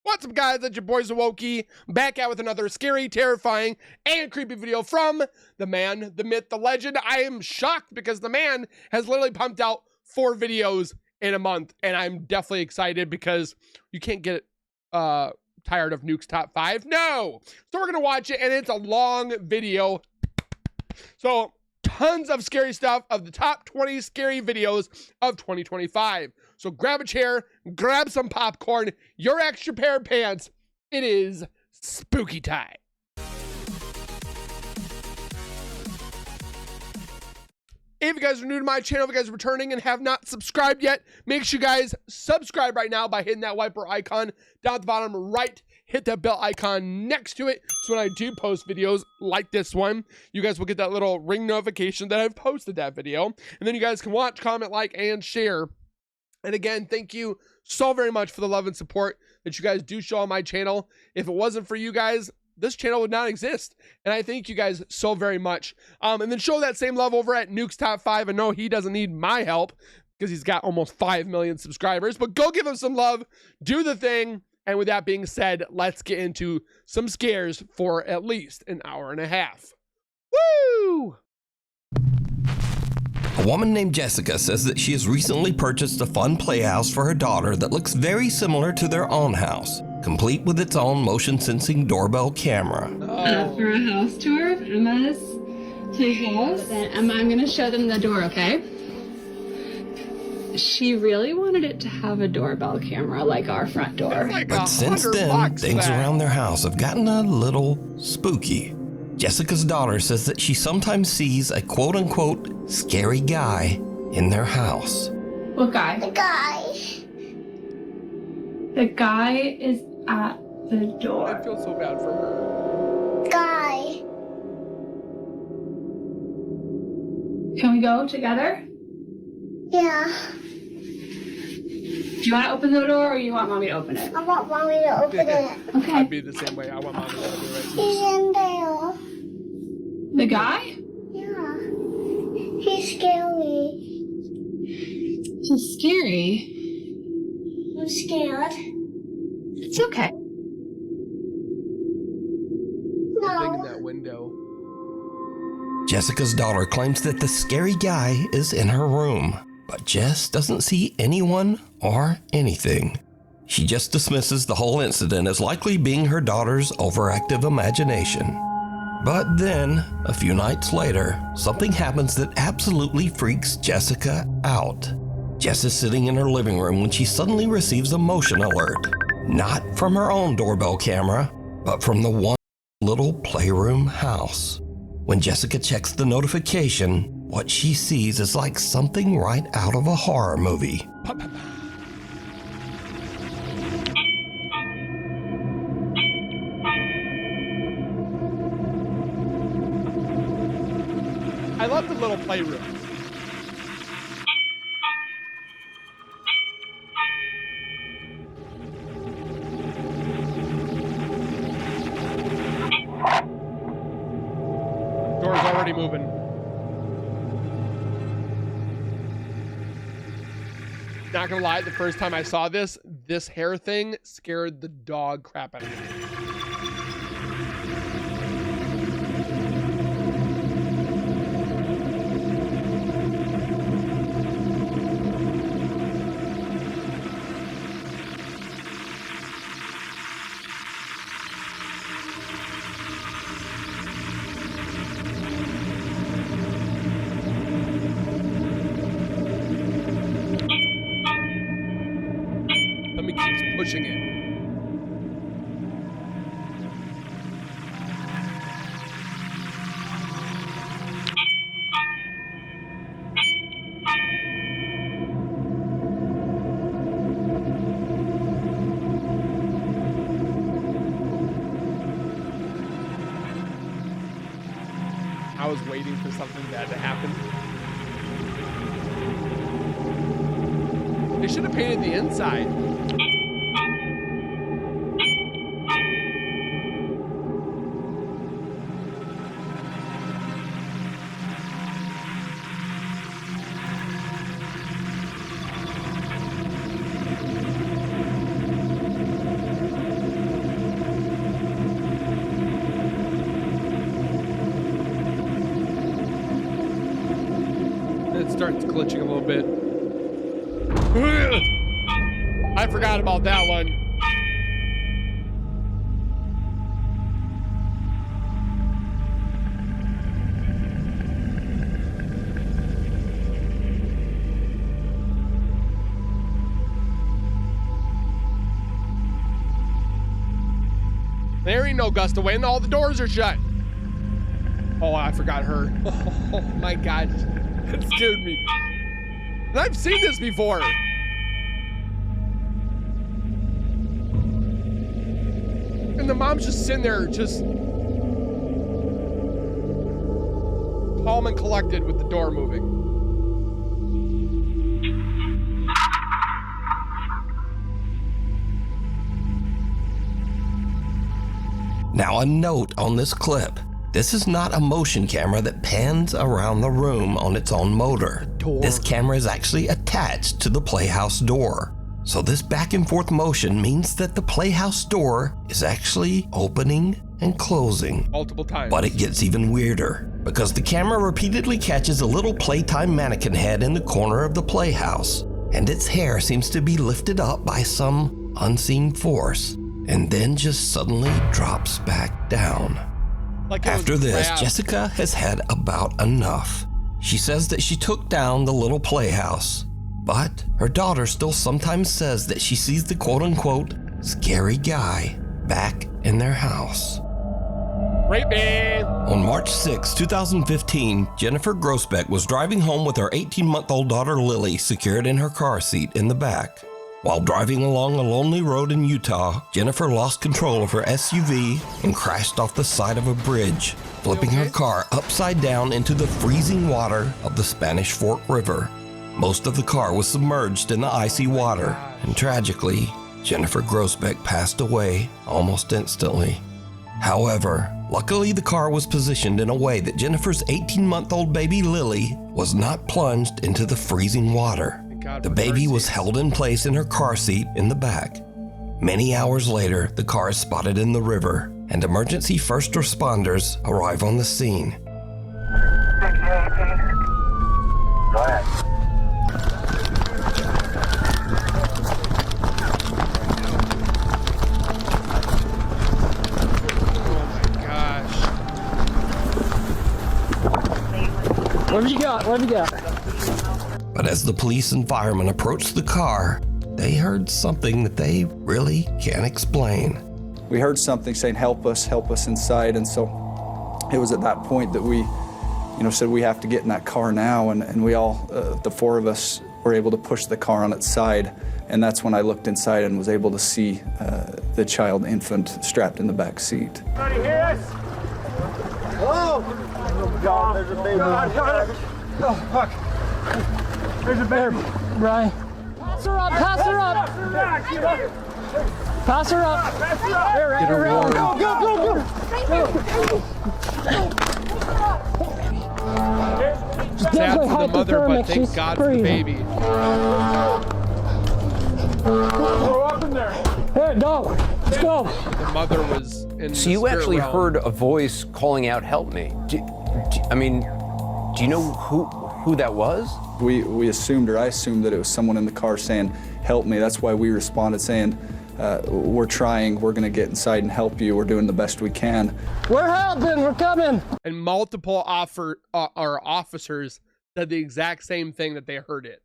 What's up, guys? It's your boy Zawokey, back out with another scary, terrifying, and creepy video from the man, the myth, the legend. I am shocked because the man has literally pumped out 4 videos in a month, and I'm definitely excited because you can't get tired of Nukes Top 5. No! So we're going to watch it, and it's a long video. So tons of scary stuff of the top 20 scary videos of 2025. So grab a chair, grab some popcorn, your extra pair of pants. It is spooky time. If you guys are new to my channel, if you guys are returning and have not subscribed yet, make sure you guys subscribe right now by hitting that wiper icon down at the bottom right. Hit that bell icon next to it, so when I do post videos like this one, you guys will get that little ring notification that I've posted that video. And then you guys can watch, comment, like, and share. And again, thank you so very much for the love and support that you guys do show on my channel. If it wasn't for you guys, this channel would not exist. And I thank you guys so very much. And then show that same love over at Nukes Top 5. I know he doesn't need my help because he's got almost 5 million subscribers, but go give him some love, do the thing. And with that being said, let's get into some scares for at least an hour and a half. Woo! A woman named Jessica says that she has recently purchased a fun playhouse for her daughter that looks very similar to their own house, complete with its own motion-sensing doorbell camera. For a house tour of Emma's playhouse. Emma, I'm going to show them the door, okay? She really wanted it to have a doorbell camera like our front door. Like But since then, things around their house have gotten a little spooky. Jessica's daughter says that she sometimes sees a quote-unquote scary guy in their house. What guy? The guy. The guy is at the I door. feel so bad for her. Guy. Can we go together? Yeah. Do you want to open the door or you want mommy to open it? I want mommy to open it. Okay. I'd be the same way. I want mom to do it right. He's in there. The guy? Yeah. He's scary. He's scary. I'm scared. It's okay. Thing in No. that window. Jessica's daughter claims that the scary guy is in her room, but Jess doesn't see anyone or anything. She just dismisses the whole incident as likely being her daughter's overactive imagination. But then, a few nights later, something happens that absolutely freaks Jessica out. Jess is sitting in her living room when she suddenly receives a motion alert. Not from her own doorbell camera, but from the one little playroom house. When Jessica checks the notification, what she sees is like something right out of a horror movie. I love the little playroom. Door's already moving. Not gonna lie, the first time I saw this hair thing scared the dog crap out of me. Let me keep pushing it. I was waiting for something bad to happen. They should have painted the inside. starts glitching a little bit. I forgot about that one. There ain't no gust of wind. All the doors are shut. Oh, I forgot her. Oh my God. That scared me. And I've seen this before. And the mom's just sitting there, just calm and collected with the door moving. Now, a note on this clip. This is not a motion camera that pans around the room on its own motor. This camera is actually attached to the playhouse door. So this back and forth motion means that the playhouse door is actually opening and closing Multiple times. But it gets even weirder because the camera repeatedly catches a little playtime mannequin head in the corner of the playhouse, and its hair seems to be lifted up by some unseen force and then just suddenly drops back down. Like After this, Jessica has had about enough. She says that she took down the little playhouse, but her daughter still sometimes says that she sees the quote-unquote scary guy back in their house. Rape me. On March 6, 2015, Jennifer Grossbeck was driving home with her 18-month-old daughter Lily secured in her car seat in the back. While driving along a lonely road in Utah, Jennifer lost control of her SUV and crashed off the side of a bridge, flipping her car upside down into the freezing water of the Spanish Fork River. Most of the car was submerged in the icy water, and tragically, Jennifer Grossbeck passed away almost instantly. However, luckily the car was positioned in a way that Jennifer's 18-month-old baby Lily was not plunged into the freezing water. The baby was held in place in her car seat in the back. Many hours later, the car is spotted in the river, and emergency first responders arrive on the scene. Go ahead. What have you got? What have you got? But as the police and firemen approached the car, they heard something that they really can't explain. We heard something saying, help us inside. And so it was at that point that we, said we have to get in that car now. And we all, the four of us, were able to push the car on its side. And that's when I looked inside and was able to see the child infant strapped in the back seat. Anybody hear us? Hello? Oh, God, there's a baby. Oh, fuck. There's a baby. Brian. Pass her up, pass her up. Pass her up. Pass her up. Here, right here. Go, go, go, go. Sad for the mother, but thank God for the baby. Throw up in there. Here, go. Let's go. The mother was in So the you spirit actually realm. heard a voice calling out, help me. Do you know who that was? We assumed, or I assumed, that it was someone in the car saying, help me. That's why we responded saying, we're trying, we're gonna get inside and help you. We're doing the best we can. We're helping, we're coming. And multiple officers said the exact same thing, that they heard it.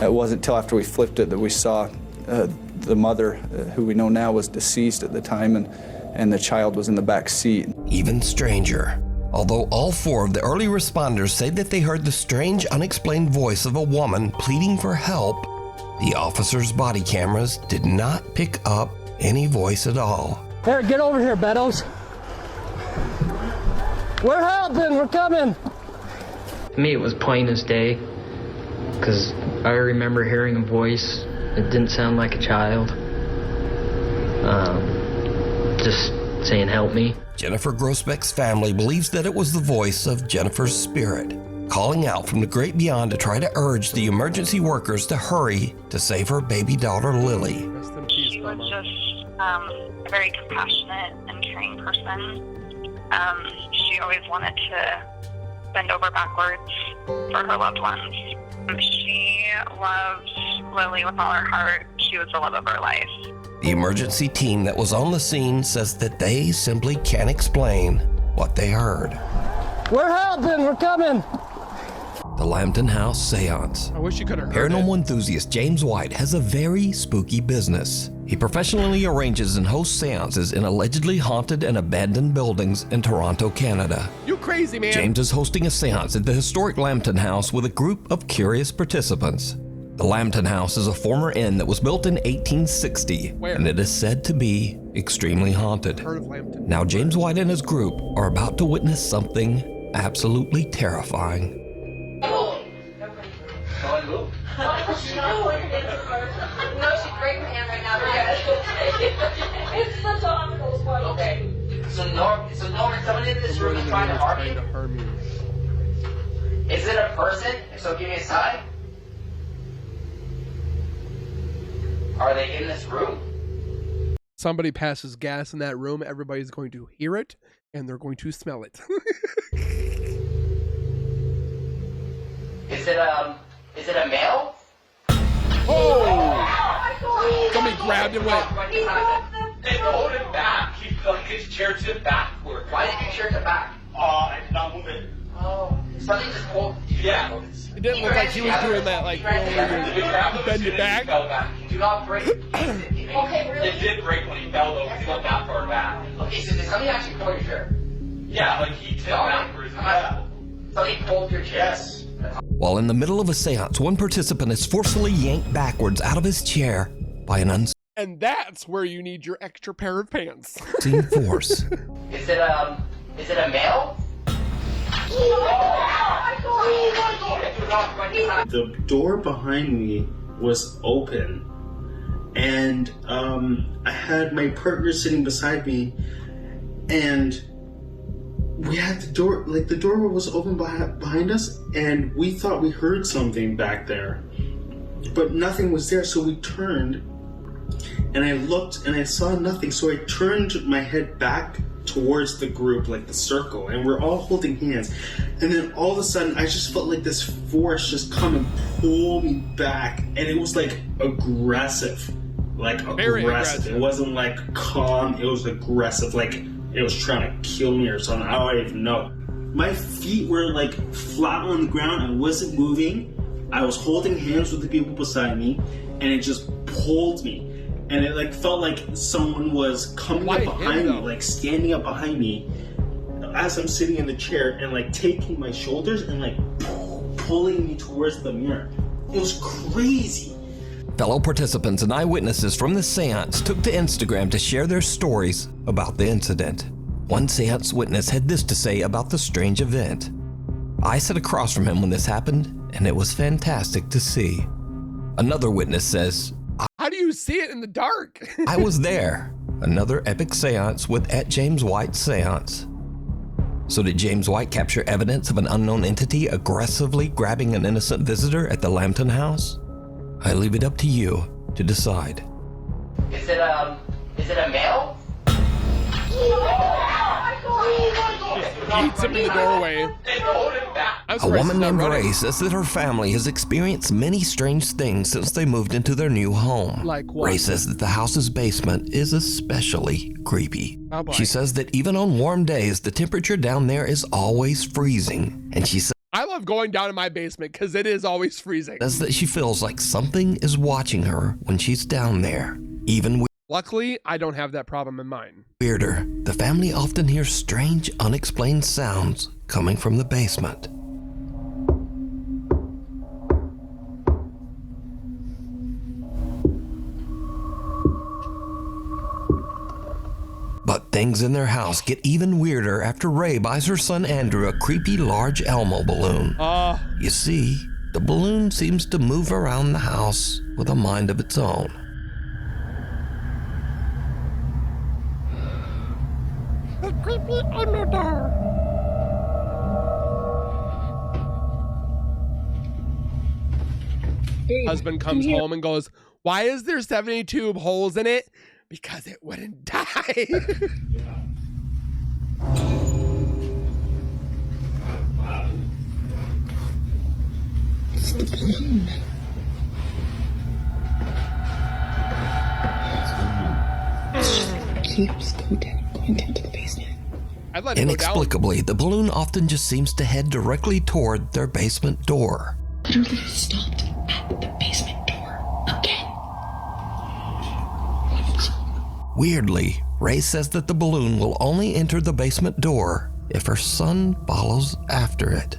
It wasn't until after we flipped it that we saw the mother, who we know now was deceased at the time, and the child was in the back seat. Even stranger. Although all four of the early responders say that they heard the strange, unexplained voice of a woman pleading for help, the officers' body cameras did not pick up any voice at all. Here, get over here, Beddoes. We're helping, we're coming. To me, it was plain as day, because I remember hearing a voice. It didn't sound like a child. Just saying, help me. Jennifer Grossbeck's family believes that it was the voice of Jennifer's spirit, calling out from the great beyond to try to urge the emergency workers to hurry to save her baby daughter, Lily. Rest in peace, She was Mama. just a very compassionate and caring person. She always wanted to bend over backwards for her loved ones. She loved Lily with all her heart. She was the love of her life. The emergency team that was on the scene says that they simply can't explain what they heard. We're helping. We're coming. The Lambton House Seance. I wish you could have heard Paranormal it. enthusiast James White has a very spooky business. He professionally arranges and hosts seances in allegedly haunted and abandoned buildings in Toronto, Canada. You crazy, man. James is hosting a seance at the historic Lambton House with a group of curious participants. The Lambton House is a former inn that was built in 1860, Where? and it is said to be extremely haunted. Heard of Lambton. Now James White and his group are about to witness something absolutely terrifying. No, she's breaking my hand right now. It's the doctor's one. Okay. So Norman, someone in this room is trying to harm you? Is it a person? If so, give me a sign. Are they in this room? Somebody passes gas in that room, everybody's going to hear it, and they're going to smell it. Is it a male? Oh! Somebody grabbed him with. They hold him back. He like his chair to backward. Why did your chair to back? I did not move it. Oh, something just pulled. Yeah. It didn't look like he was doing that, like, you bend it back. Do not break. Okay, really? It did break when he fell, though, because he went that far back. Okay, so did somebody actually pull your chair? Yeah, like he tipped backwards. Somebody pulled your chair? Yes. While in the middle of a seance, one participant is forcefully yanked backwards out of his chair by an And that's where you need your extra pair of pants. unseen force. Is it a male? The door behind me was open, and I had my partner sitting beside me, and we had the door, like the door was open behind us, and we thought we heard something back there, but nothing was there. So we turned, and I looked, and I saw nothing. So I turned my head back towards the group, like the circle, and we're all holding hands. And then all of a sudden, I just felt like this force just come and pull me back, and it was like aggressive, Very aggressive. It wasn't like calm. It was aggressive, like it was trying to kill me or something. I don't even know. My feet were like flat on the ground. I wasn't moving. I was holding hands with the people beside me, and it just pulled me. And it like felt like someone was coming up behind me, like standing up behind me as I'm sitting in the chair, and like taking my shoulders and like pulling me towards the mirror. It was crazy. Fellow participants and eyewitnesses from the seance took to Instagram to share their stories about the incident. One seance witness had this to say about the strange event. I sat across from him when this happened, and it was fantastic to see. Another witness says, How do you see it in the dark? I was there. Another epic seance with @JamesWhite Seance. So did James White capture evidence of an unknown entity aggressively grabbing an innocent visitor at the Lambton House? I leave it up to you to decide. Is it a male? Beats him in the doorway. A woman named Ray says that her family has experienced many strange things since they moved into their new home. Like what? Ray says that the house's basement is especially creepy. Oh boy. She says that even on warm days, the temperature down there is always freezing. And she I love going down in my basement because it is always freezing. says that she feels like something is watching her when she's down there. Even Luckily, I don't have that problem in mine. weirder, the family often hears strange, unexplained sounds coming from the basement. But things in their house get even weirder after Ray buys her son Andrew a creepy large Elmo balloon. You see, the balloon seems to move around the house with a mind of its own. The creepy Elmo doll. Husband comes home and goes, "Why is there 72 holes in it?" Because it wouldn't die. It's the balloon. It keeps going down to the basement. I'd let it go down. Inexplicably, the balloon often just seems to head directly toward their basement door. Literally stopped at the basement door again. Weirdly, Ray says that the balloon will only enter the basement door if her son follows after it.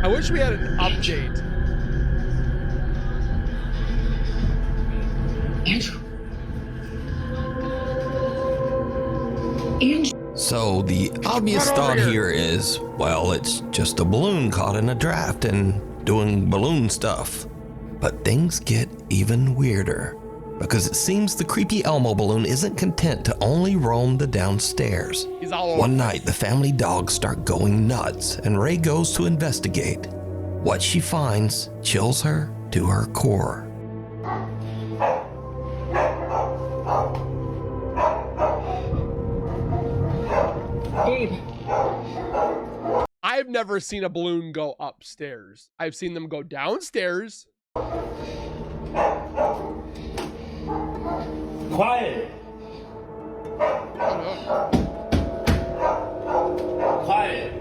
I wish we had an update. So the obvious thought here is, well, it's just a balloon caught in a draft and doing balloon stuff. But things get even weirder, because it seems the creepy Elmo balloon isn't content to only roam the downstairs. One night, the family dogs start going nuts, and Ray goes to investigate. What she finds chills her to her core. I've never seen a balloon go upstairs. I've seen them go downstairs. Quiet. Quiet.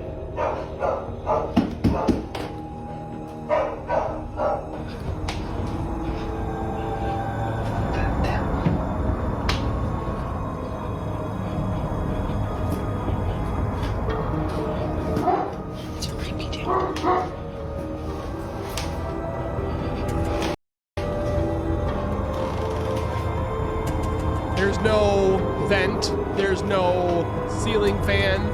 There's no vent. There's no ceiling fan.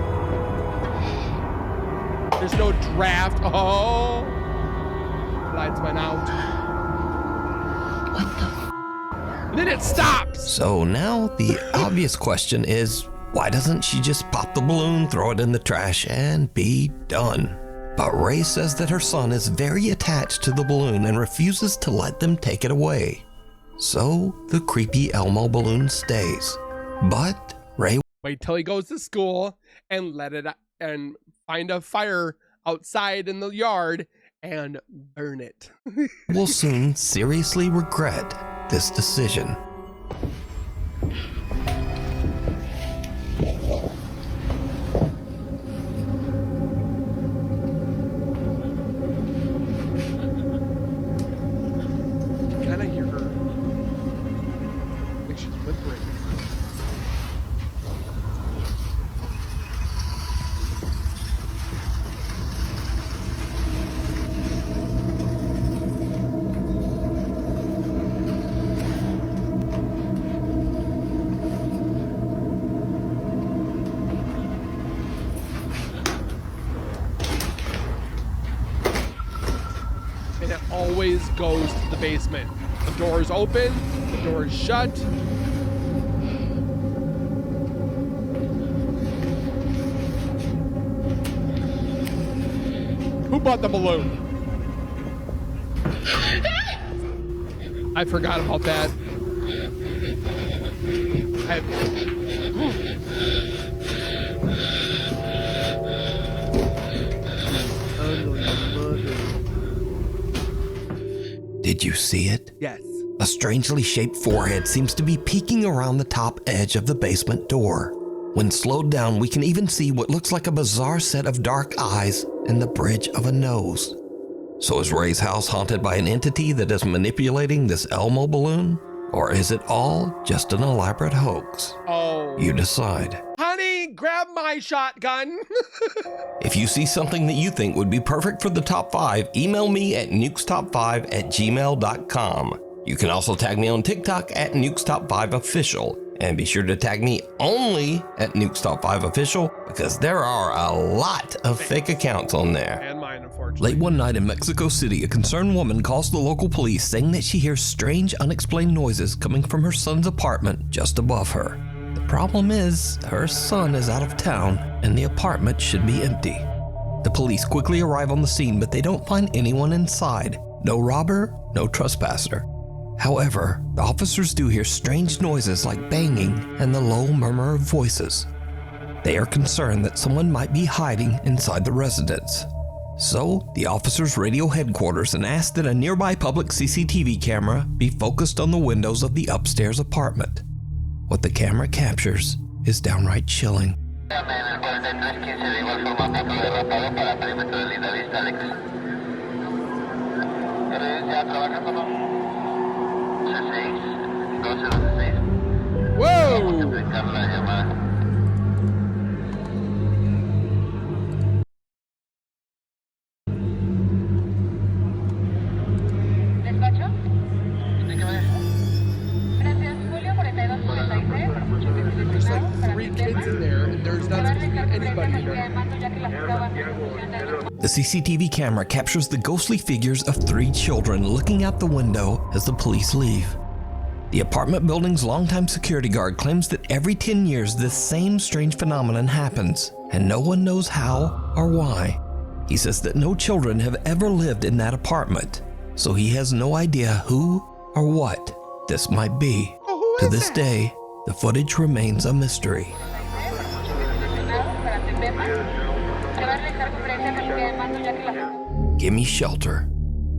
There's no draft. Oh, lights went out. What the? And then it stops. So now the obvious question is, why doesn't she just pop the balloon, throw it in the trash, and be done? But Ray says that her son is very attached to the balloon and refuses to let them take it away. So the creepy Elmo balloon stays. But Ray wait till he goes to school and let it and find a fire outside in the yard and burn it. will soon seriously regret this decision. Can I hear her? Like she's whimpering. And it always goes to the basement. The door is open, the door is shut. Who bought the balloon? I forgot about that. Did you see it? Yes. A strangely shaped forehead seems to be peeking around the top edge of the basement door. When slowed down, we can even see what looks like a bizarre set of dark eyes and the bridge of a nose. So is Ray's house haunted by an entity that is manipulating this Elmo balloon? Or is it all just an elaborate hoax? Oh. You decide. Honey, grab my shotgun. If you see something that you think would be perfect for the top 5, email me at nukestop5@gmail.com. You can also tag me on TikTok at nukestop5official. And be sure to tag me only at nukestop5official because there are a lot of fake accounts on there. And mine, unfortunately. Late one night in Mexico City, a concerned woman calls the local police saying that she hears strange, unexplained noises coming from her son's apartment just above her. The problem is, her son is out of town and the apartment should be empty. The police quickly arrive on the scene, but they don't find anyone inside. No robber, no trespasser. However, the officers do hear strange noises like banging and the low murmur of voices. They are concerned that someone might be hiding inside the residence. So, the officers radio headquarters and ask that a nearby public CCTV camera be focused on the windows of the upstairs apartment. What the camera captures is downright chilling. There's like 3 kids in there, and there's not supposed to be anybody in there. The CCTV camera captures the ghostly figures of 3 children looking out the window as the police leave. The apartment building's longtime security guard claims that every 10 years this same strange phenomenon happens, and no one knows how or why. He says that no children have ever lived in that apartment, so he has no idea who or what this might be. To this day, the footage remains a mystery. Gimme Shelter.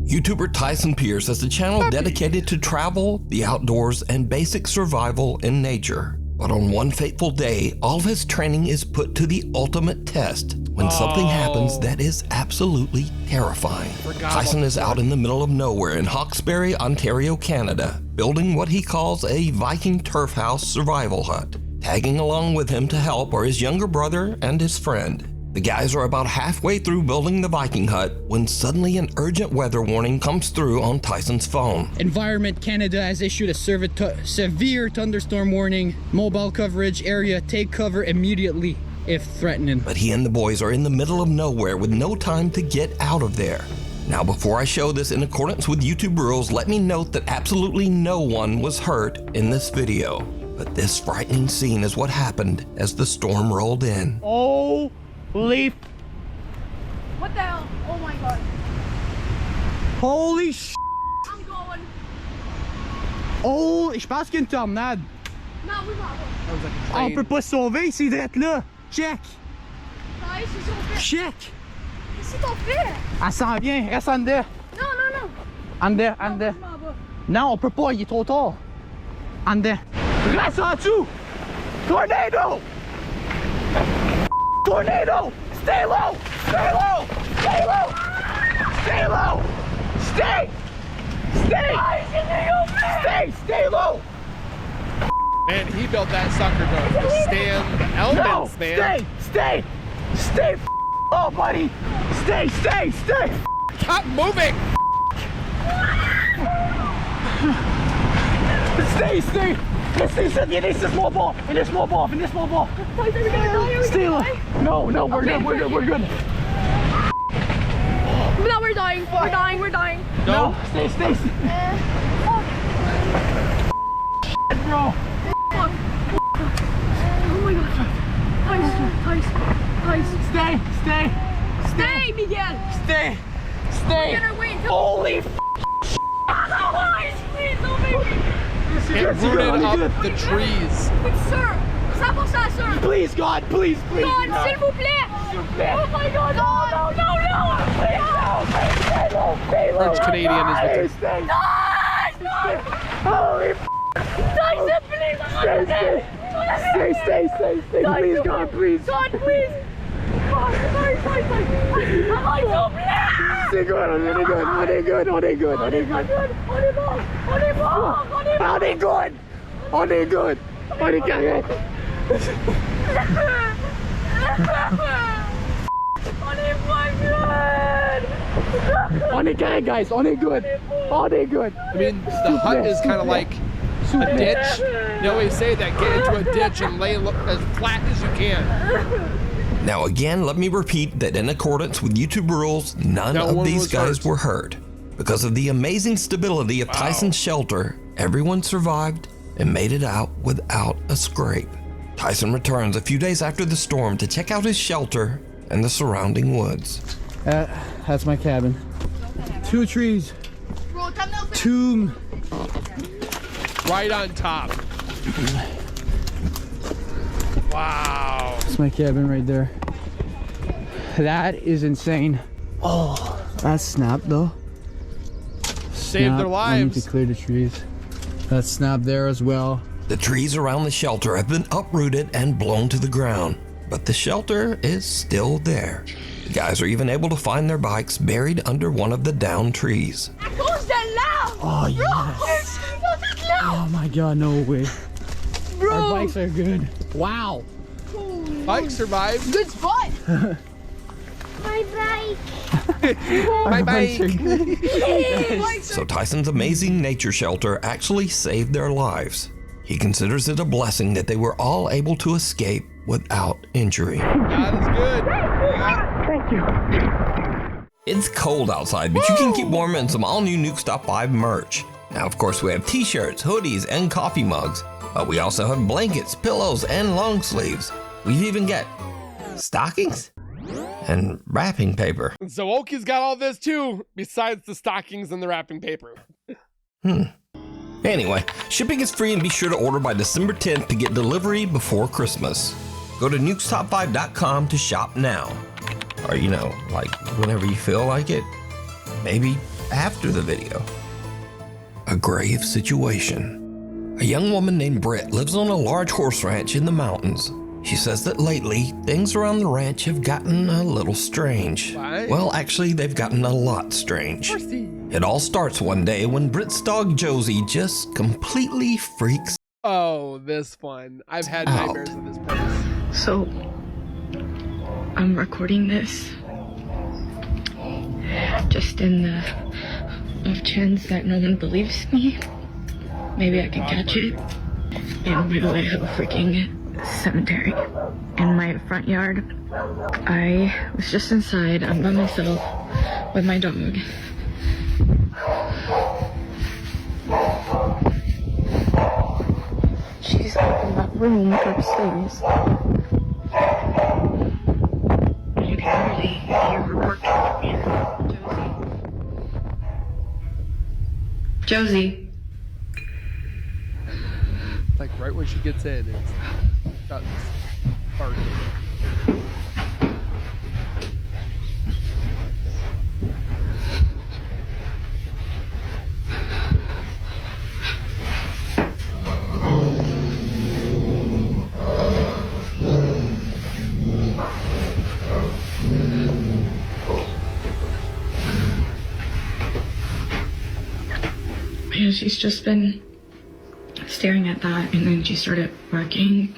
YouTuber Tyson Pierce has a channel dedicated to travel, the outdoors, and basic survival in nature. But on one fateful day, all of his training is put to the ultimate test when something happens that is absolutely terrifying. Tyson is out in the middle of nowhere in Hawkesbury, Ontario, Canada, building what he calls a Viking turf house survival hut. Tagging along with him to help are his younger brother and his friend. The guys are about halfway through building the Viking hut when suddenly an urgent weather warning comes through on Tyson's phone. Environment Canada has issued a severe thunderstorm warning. Mobile coverage area, take cover immediately if threatening. But he and the boys are in the middle of nowhere with no time to get out of there. Now, before I show this in accordance with YouTube rules, let me note that absolutely no one was hurt in this video. But this frightening scene is what happened as the storm rolled in. Oh, leaf. What the hell? Oh my god. Holy sh**. I'm going. Oh, je pense qu'il y a une tornade. Non, oui, maman. On peut pas se sauver, c'est d'être là. Check. Ouais, c'est son fait. Check. C'est ton fait. Elle s'en vient, reste en dedans. Non, non, non. En dedans, en dedans. Non, on peut pas, il est trop tard. En dedans. Reste en dessous. Tornado. Tornado! Stay low! Stay low! Stay low! Stay low! Stay! Stay! Stay low! Man, he built that sucker to stand the elements, man. Stay low, buddy! Stay! Stop moving! Stay! Finish this small ball! Stay low! No, we're good. No, we're dying. No, stay. Bro. Oh my god. Tice. Stay, Miguel. Stay. We're gonna wait until. Holy Please, don't make me. It rooted up the trees. Sir, 100%, sir. Please, God, please. God, s'il vous plaît. Oh my god, no. French Canadian is with Stay. No. Holy Tyson, please. Stay. Please, God, please. God, please. God, sorry. I'm so blessed. C'est good, on est good. On est bon. On est correct. On est correct, guys. On est good. I mean, the hut is kind of like a ditch. They always say that, get into a ditch and lay as flat as you can. Now again, let me repeat that in accordance with YouTube rules, none of these guys were hurt. Because of the amazing stability of Tyson's shelter, everyone survived and made it out without a scrape. Tyson returns a few days after the storm to check out his shelter and the surrounding woods. That's my cabin. 2 trees. 2 Right on top. Wow. That's my cabin right there. That is insane. Oh, that snapped though. Saved their I need lives. to clear the trees. That snapped there as well. The trees around the shelter have been uprooted and blown to the ground, but the shelter is still there. The guys are even able to find their bikes buried under one of the downed trees. Oh, yes. Oh my God, no way. Bro. Our bikes are good. Wow. Bike survived. Good spot. My bike. My bike. So Tyson's amazing nature shelter actually saved their lives. He considers it a blessing that they were all able to escape without injury. God is good. Thank you. It's cold outside, but you can keep warm in some all-new Nukes Top 5 merch. Now, of course, we have t-shirts, hoodies, and coffee mugs, but we also have blankets, pillows, and long sleeves. We've even got stockings and wrapping paper. So Oki's got all this too, besides the stockings and the wrapping paper. Anyway, shipping is free and be sure to order by December 10th to get delivery before Christmas. Go to nukestop5.com to shop now. Or, you know, like whenever you feel like it. Maybe after the video. A grave situation. A young woman named Britt lives on a large horse ranch in the mountains. She says that lately, things around the ranch have gotten a little strange. What? Well, actually, they've gotten a lot strange. It all starts one day when Britt's dog Josie just completely freaks Oh, this one. I've had out. nightmares of this place. So, I'm recording this just in the off chance that no one believes me. Maybe I can catch it in the way of a freaking cemetery. In my front yard, I was just inside. I'm by myself with my dog. She's up in that room upstairs. You can really hear her working. Josie. Like right when she gets in, it's barking. And she's just been staring at that, and then she started barking,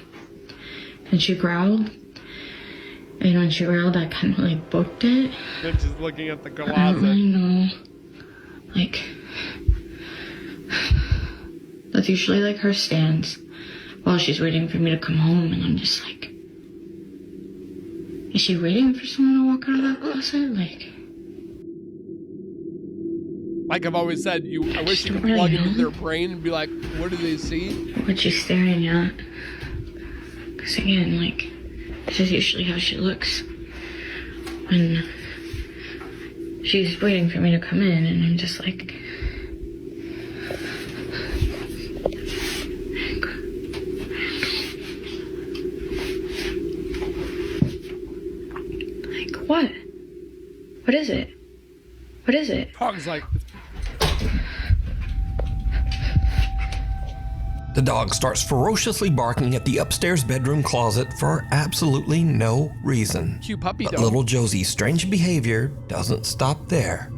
and she growled. And when she growled, I kind of like booked it. Then she's looking at the I don't closet. really know. Like, that's usually like her stance while she's waiting for me to come home, and I'm just like, is she waiting for someone to walk out of that closet? Like I've always said, I wish you could plug into their brain and be like, what do they see? What she's staring at. Because again, like, this is usually how she looks when she's waiting for me to come in, and I'm just like, what? What is it? What is it? Dog's like, The dog starts ferociously barking at the upstairs bedroom closet for absolutely no reason. cute puppy But dog. little Josie's strange behavior doesn't stop there.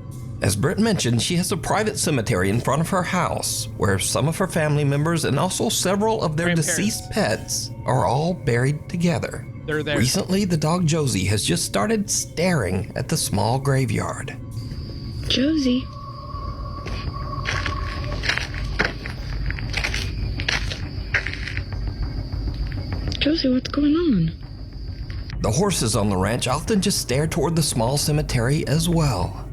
As Britt mentioned, she has a private cemetery in front of her house where some of her family members and also several of their deceased pets are all buried together. They're there. Recently, the dog Josie has just started staring at the small graveyard. Josie. Josie, what's going on? The horses on the ranch often just stare toward the small cemetery as well.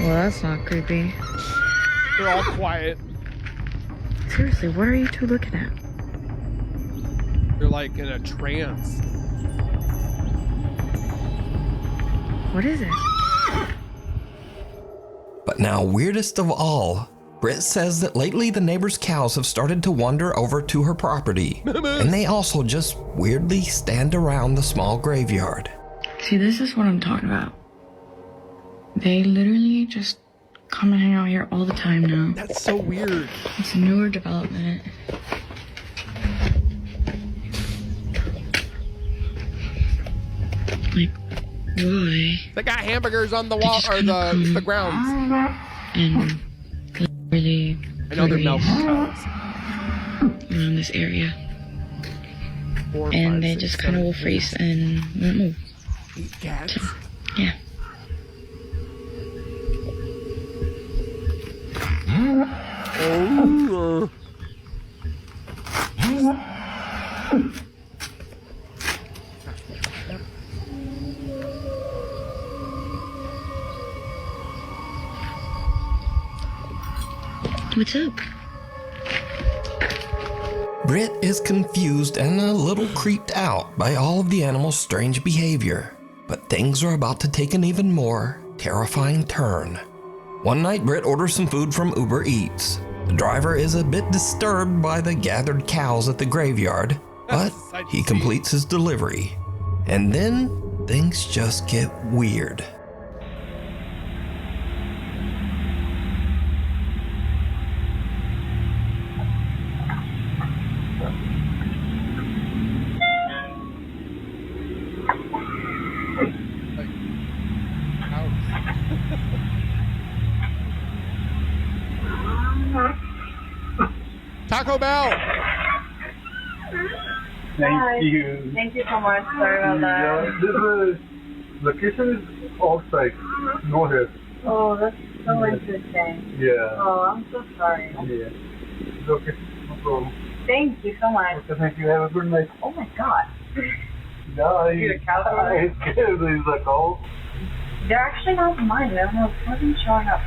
Well, that's not creepy. They're all quiet. Seriously, what are you two looking at? They're like in a trance. What is it? But now, weirdest of all, Britt says that lately the neighbors' cows have started to wander over to her property, and they also just weirdly stand around the small graveyard. See, this is what I'm talking about. They literally just come and hang out here all the time now. That's so weird. It's a newer development. Like, why? They got hamburgers on the wall or the grounds. And really I know they're milk cows. around this area. 4, And 5, they 6, just kind of 7, will freeze and won't move. Eat cats. So, yeah. Oh. What's up? Britt is confused and a little creeped out by all of the animals' strange behavior. But things are about to take an even more terrifying turn. One night, Britt orders some food from Uber Eats. The driver is a bit disturbed by the gathered cows at the graveyard, but he completes his delivery. And then things just get weird. Taco Bell. Thank you. Thank you so much. Sorry about that. This location is outside. Go ahead. Oh, that's so interesting. Yeah. Oh, I'm so sorry. Yeah. It's okay. No problem. Thank you so much. Okay, thank you. Have a good night. Oh my God. No, You're a cow. I scared. There's a cow. They're actually not mine. They wasn't showing up.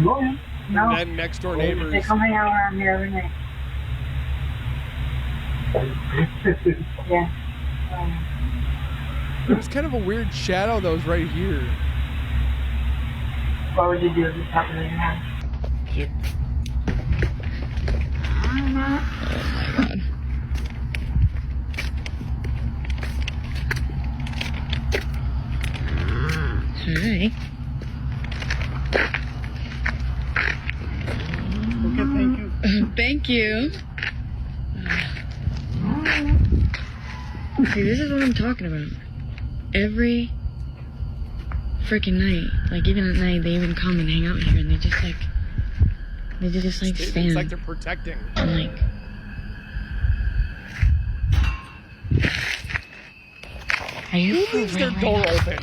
No. No. And then next door neighbors. They come hang out around here every night. Yeah. There's kind of a weird shadow that was right here. What would you do if this happened in your house? Yep. Oh my God. Hi. Okay, thank you. Thank you. See, this is what I'm talking about. Every freaking night, like even at night, they even come and hang out here, and they just like stand. It's like they're protecting. And like, are you who leaves their door open?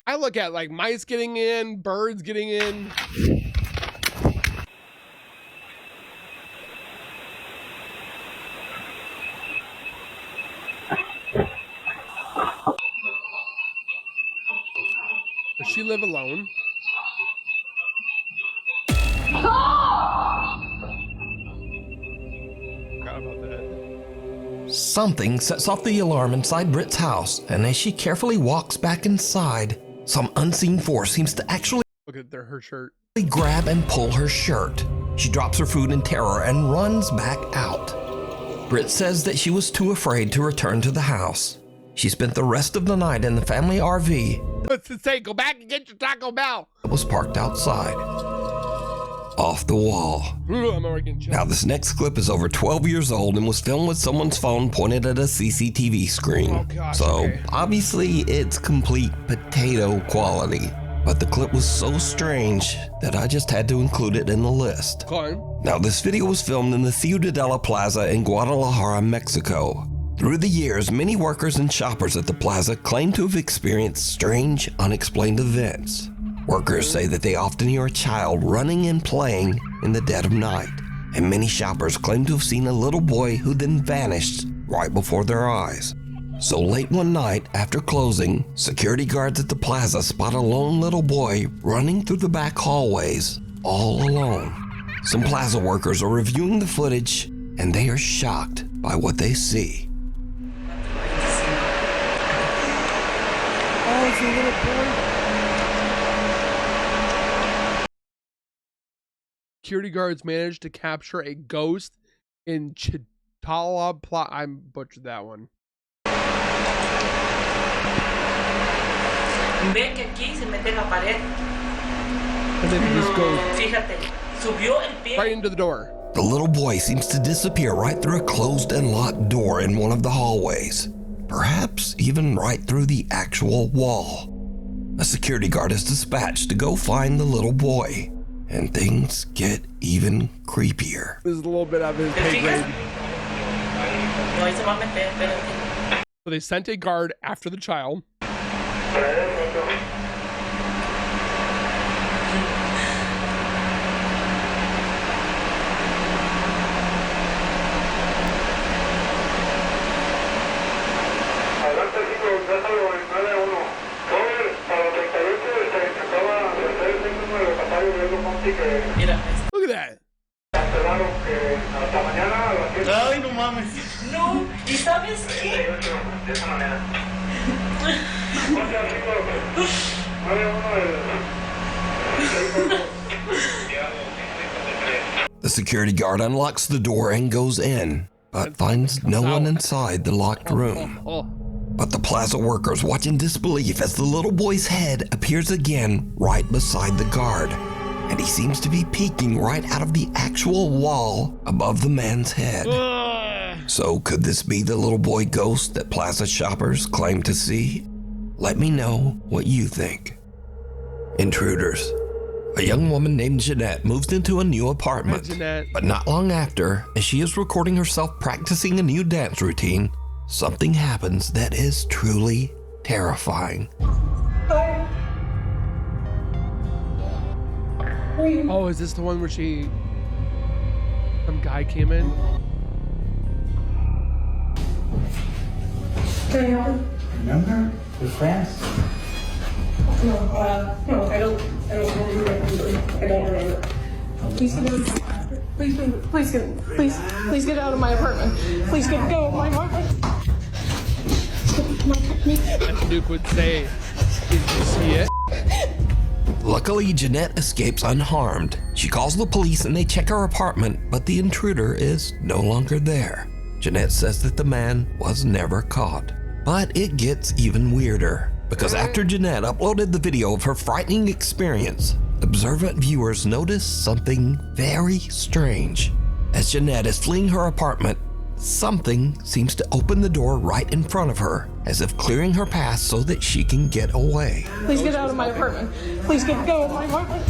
I look at like mice getting in, birds getting in. Does she live alone? Forgot about that. Something sets off the alarm inside Britt's house, and as she carefully walks back inside, some unseen force seems to actually Look at her shirt. grab and pull her shirt. She drops her food in terror and runs back out. Britt says that she was too afraid to return to the house. She spent the rest of the night in the family RV What's it say? Go back and get your Taco Bell. that was parked outside. Off the wall. Ooh, I'm already getting Now this next clip is over 12 years old and was filmed with someone's phone pointed at a CCTV screen. Oh, gosh, so okay. obviously it's complete potato quality. But the clip was so strange that I just had to include it in the list. Climb. Now this video was filmed in the Ciudadela Plaza in Guadalajara, Mexico. Through the years, many workers and shoppers at the plaza claim to have experienced strange, unexplained events. Workers say that they often hear a child running and playing in the dead of night, and many shoppers claim to have seen a little boy who then vanished right before their eyes. So late one night, after closing, security guards at the plaza spot a lone little boy running through the back hallways, all alone. Some plaza workers are reviewing the footage, and they are shocked by what they see. Oh, it's a little boy. security guards managed to capture a ghost in Chitala plot. I butchered that one. Ve que aquí se mete en la pared. And then he just goes Fíjate, subió el pie. right into the door. The little boy seems to disappear right through a closed and locked door in one of the hallways, perhaps even right through the actual wall. A security guard is dispatched to go find the little boy, and things get even creepier. This is a little bit of his pay grade. No, ahí se va a meter, espérate. So they sent a guard after the child. Look at that. Ay, no mames. No, ¿y sabes qué? The security guard unlocks the door and goes in, but finds no one inside the locked room. But the plaza workers watch in disbelief as the little boy's head appears again right beside the guard, and he seems to be peeking right out of the actual wall above the man's head. So could this be the little boy ghost that plaza shoppers claim to see? Let me know what you think. Intruders. A young woman named Jeanette moves into a new apartment, but not long after, as she is recording herself practicing a new dance routine, something happens that is truly terrifying. Oh, is this the one where some guy came in? Can I help you? Remember? We're friends. No, I don't remember. Please get out. Please get out of my apartment. Please get out of my apartment. As Nuke would say, did you see it? Luckily, Jeanette escapes unharmed. She calls the police and they check her apartment, but the intruder is no longer there. Jeanette says that the man was never caught. But it gets even weirder, because after Jeanette uploaded the video of her frightening experience, observant viewers notice something very strange. As Jeanette is fleeing her apartment, something seems to open the door right in front of her, as if clearing her path so that she can get away. Please get out of my apartment. Please get out of my apartment.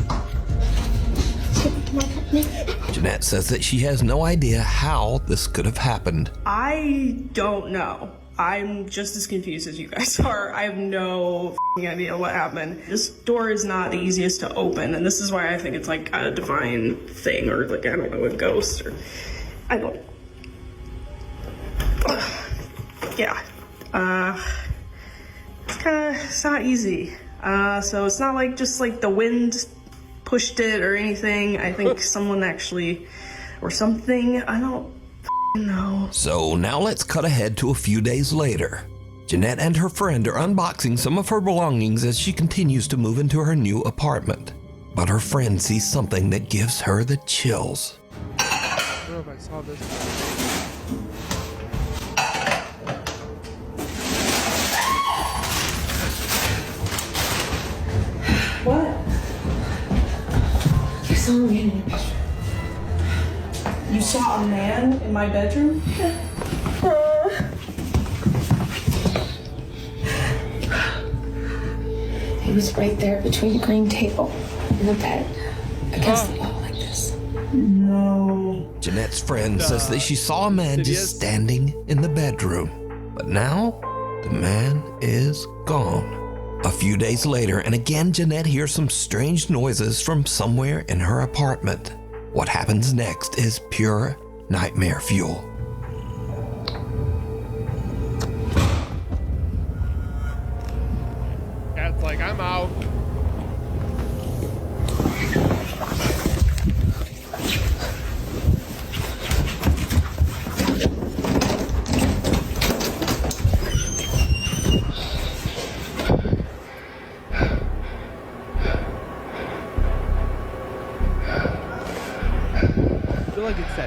Jeanette says that she has no idea how this could have happened. I don't know. I'm just as confused as you guys are. I have no idea what happened. This door is not the easiest to open, and this is why I think it's like a divine thing, or like, I don't know, a ghost, or I don't. Yeah. It's not easy. So it's not like just like the wind pushed it or anything. I think someone actually, or something, I don't know. So now let's cut ahead to a few days later. Jeanette and her friend are unboxing some of her belongings as she continues to move into her new apartment. But her friend sees something that gives her the chills. I don't know if I saw this. What? I saw a man in your bedroom. You saw a man in my bedroom? He was right there between the green table and the bed, against the wall like this. No. Jeanette's friend says that she saw a man just standing in the bedroom. But now, the man is gone. A few days later, and again Jeanette hears some strange noises from somewhere in her apartment. What happens next is pure nightmare fuel. Cat's like, I'm out.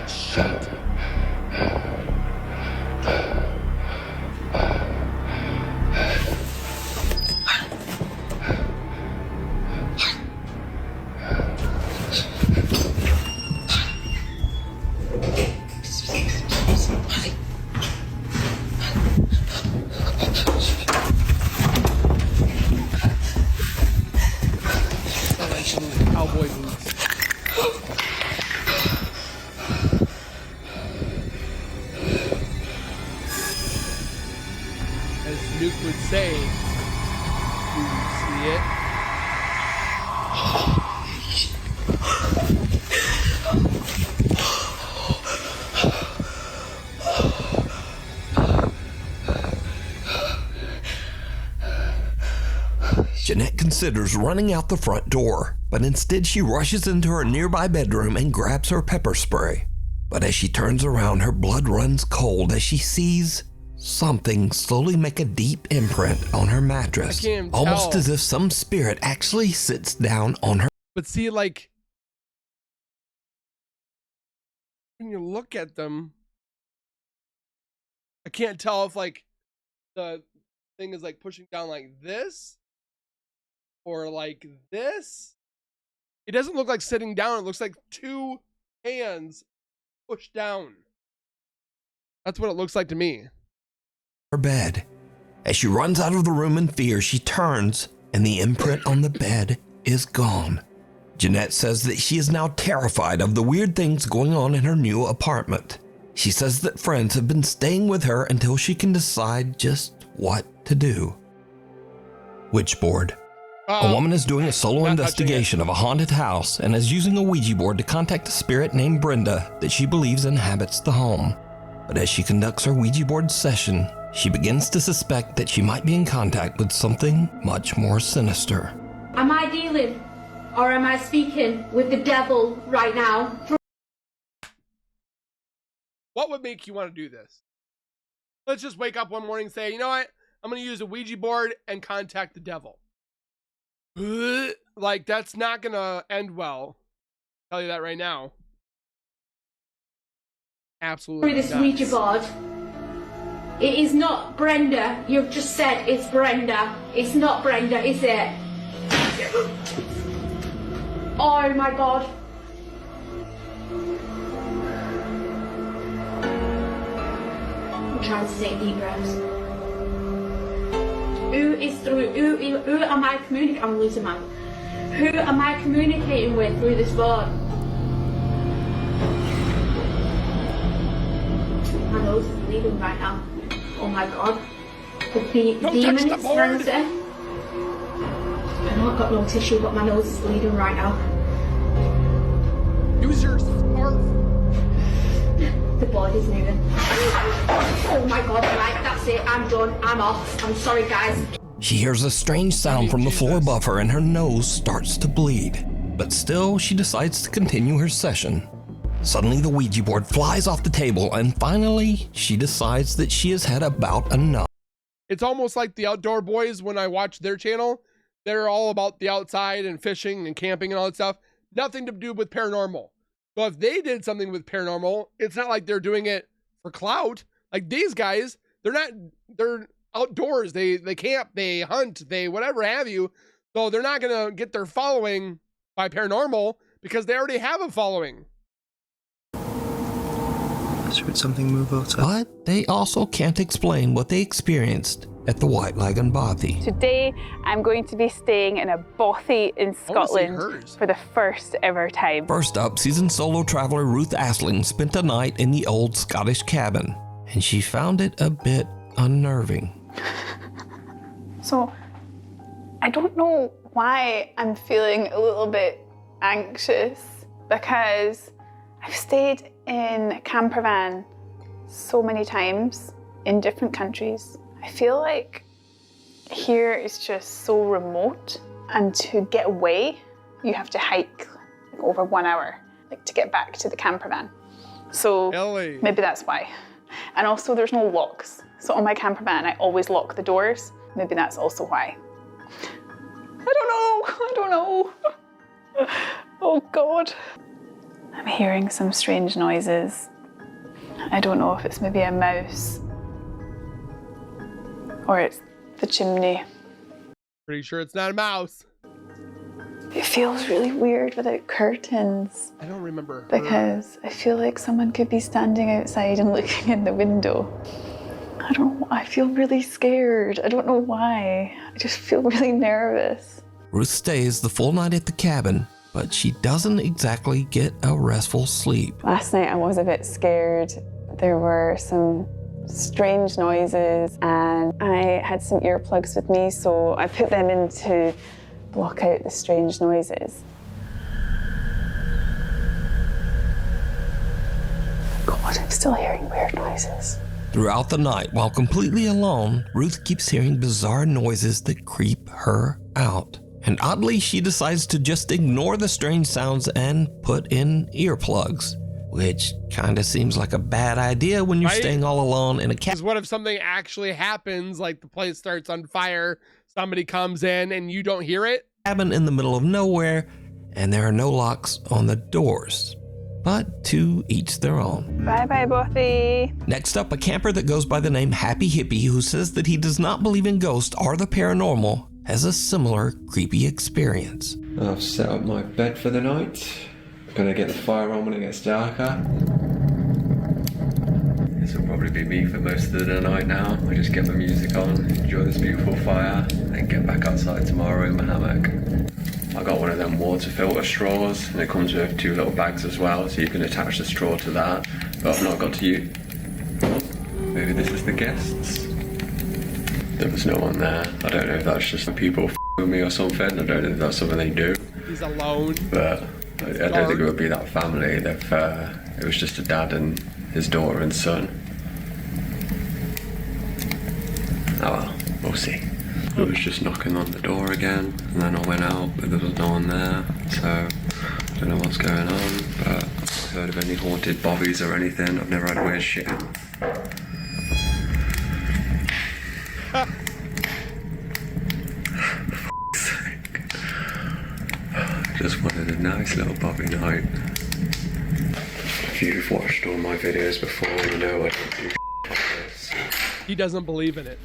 Shit. Cowboy boots. As Nuke would say, do you see it? Jeanette considers running out the front door, but instead she rushes into her nearby bedroom and grabs her pepper spray. But as she turns around, her blood runs cold as she sees something slowly make a deep imprint on her mattress, almost as if some spirit actually sits down on her. But see, like, when you look at them, I can't tell if, like, the thing is, like, pushing down like this or like this. It doesn't look like sitting down. It looks like two hands pushed down. That's what it looks like to me. Her bed. As she runs out of the room in fear, she turns and the imprint on the bed is gone. Jeanette says that she is now terrified of the weird things going on in her new apartment. She says that friends have been staying with her until she can decide just what to do. Witchboard. A woman is doing a solo investigation of a haunted house and is using a Ouija board to contact a spirit named Brenda that she believes inhabits the home. But as she conducts her Ouija board session, she begins to suspect that she might be in contact with something much more sinister. Am I dealing or am I speaking with the devil right now? What would make you want to do this? Let's just wake up one morning and say, you know what? I'm going to use a Ouija board and contact the devil. Like, that's not going to end well. I'll tell you that right now. Absolutely. Through this Ouija board. It is not Brenda. You've just said it's Brenda. It's not Brenda, is it? Oh my God. I'm trying to take deep breaths. Who am I communicating? I'm losing my. Who am I communicating with through this board? My nose is bleeding right now. Oh my God. The demon is frenzy. I know I've got no tissue, but my nose is bleeding right now. Use your scarf. The board is moving. Oh my God, right, that's it. I'm done. I'm off. I'm sorry, guys. She hears a strange sound from the floor above her and her nose starts to bleed. But still, she decides to continue her session. Suddenly, the Ouija board flies off the table and finally, she decides that she has had about enough. It's almost like the Outdoor Boys when I watch their channel. They're all about the outside and fishing and camping and all that stuff. Nothing to do with paranormal. So if they did something with paranormal, it's not like they're doing it for clout. Like these guys, they're outdoors. They camp, they hunt, they whatever have you. So they're not going to get their following by paranormal because they already have a following. I heard something move outside. But they also can't explain what they experienced at the White Lagoon Bothy. Today, I'm going to be staying in a bothy in Scotland for the first ever time. First up, seasoned solo traveler Ruth Asling spent a night in the old Scottish cabin, and she found it a bit unnerving. So, I don't know why I'm feeling a little bit anxious, because I've stayed in a camper van so many times in different countries. I feel like here is just so remote, and to get away, you have to hike over 1 hour, like to get back to the camper van. So maybe that's why. And also there's no locks. So on my camper van, I always lock the doors. Maybe that's also why. I don't know. Oh God. I'm hearing some strange noises. I don't know if it's maybe a mouse or it's the chimney. Pretty sure it's not a mouse. It feels really weird without curtains. I don't remember because I feel like someone could be standing outside and looking in the window. I don't know, I feel really scared. I don't know why. I just feel really nervous. Ruth stays the full night at the cabin, but she doesn't exactly get a restful sleep. Last night I was a bit scared. There were some strange noises and I had some earplugs with me, so I put them in to block out the strange noises. God, I'm still hearing weird noises. Throughout the night, while completely alone, Ruth keeps hearing bizarre noises that creep her out. And oddly, she decides to just ignore the strange sounds and put in earplugs, which kind of seems like a bad idea when you're staying all alone in a cabin. Because what if something actually happens, like the place starts on fire, somebody comes in and you don't hear it? Cabin in the middle of nowhere, and there are no locks on the doors. But to each their own. Bye-bye, Buffy. Next up, a camper that goes by the name Happy Hippie, who says that he does not believe in ghosts or the paranormal, has a similar creepy experience. I've set up my bed for the night. Gonna get the fire on when it gets darker. This will probably be me for most of the night now. I just get my music on, enjoy this beautiful fire, and get back outside tomorrow in my hammock. I got one of them water filter straws, and it comes with 2 little bags as well, so you can attach the straw to that. But I've not got to use. Maybe this is the guests. There was no one there. I don't know if that's just the people with me or something. I don't know if that's something they do. He's alone. But I don't think it would be that family. It was just a dad and his daughter and son. Oh well, we'll see. I was just knocking on the door again, and then I went out, but there was no one there, so I don't know what's going on, but I've heard of any haunted bobbies or anything. I've never had weird shit. Just wanted a nice little bobby night. If you've watched all my videos before, you know I don't do like this. He doesn't believe in it.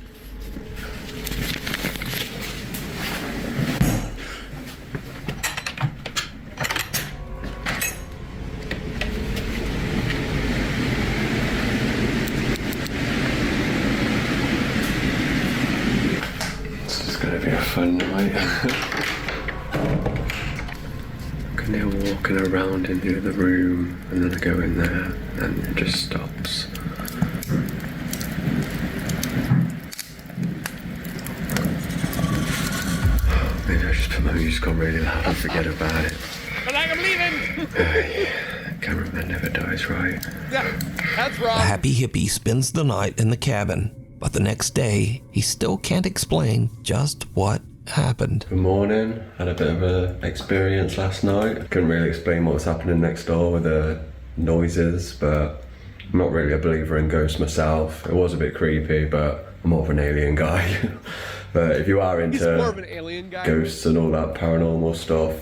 Fun night. And they're walking around into the room, and then I go in there, and it just stops. Maybe I just put my music on really loud and forget about it. But I'm leaving. Cameraman never dies, right? Yeah, that's wrong. The Happy Hippie spends the night in the cabin. But the next day, he still can't explain just what happened. Good morning. Had a bit of an experience last night. Couldn't really explain what was happening next door with the noises, but I'm not really a believer in ghosts myself. It was a bit creepy, but I'm more of an alien guy. But if you are into He's more of an alien guy. Ghosts and all that paranormal stuff,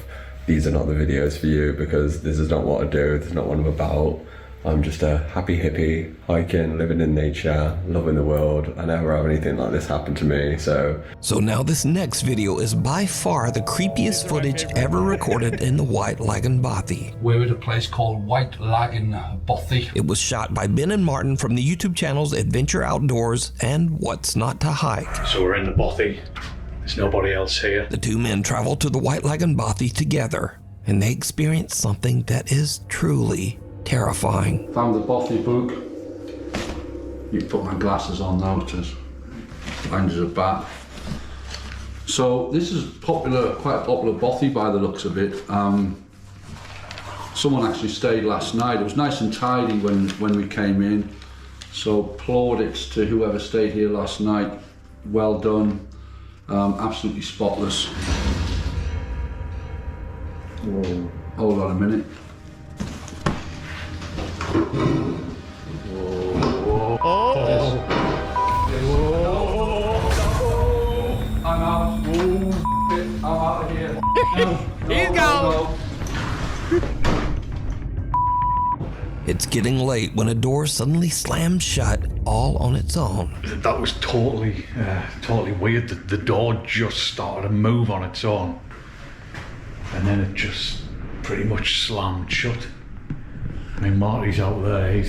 these are not the videos for you, because this is not what I do. This is not what I'm about. I'm just a happy hippie, hiking, living in nature, loving the world. I never have anything like this happen to me, so... So now this next video is by far the creepiest footage ever recorded in the White Lagoon Bothy. We're at a place called White Lagoon Bothy. It was shot by Ben and Martin from the YouTube channels Adventure Outdoors and What's Not to Hike. So we're in the Bothy. There's nobody else here. The two men travel to the White Lagoon Bothy together, and they experience something that is truly terrifying. Found the Bothy book. You put my glasses on now to find us a bat. So this is popular, quite a popular Bothy by the looks of it. Someone actually stayed last night. It was nice and tidy when we came in. So plaudits to whoever stayed here last night. Well done. Absolutely spotless. Whoa. Hold on a minute. Whoa. Oh. I'm out. Whoa. I'm out of here. He's gone. It's getting late when a door suddenly slams shut all on its own. That was totally weird. The door just started to move on its own. And then it just pretty much slammed shut. I mean, Marty's out there,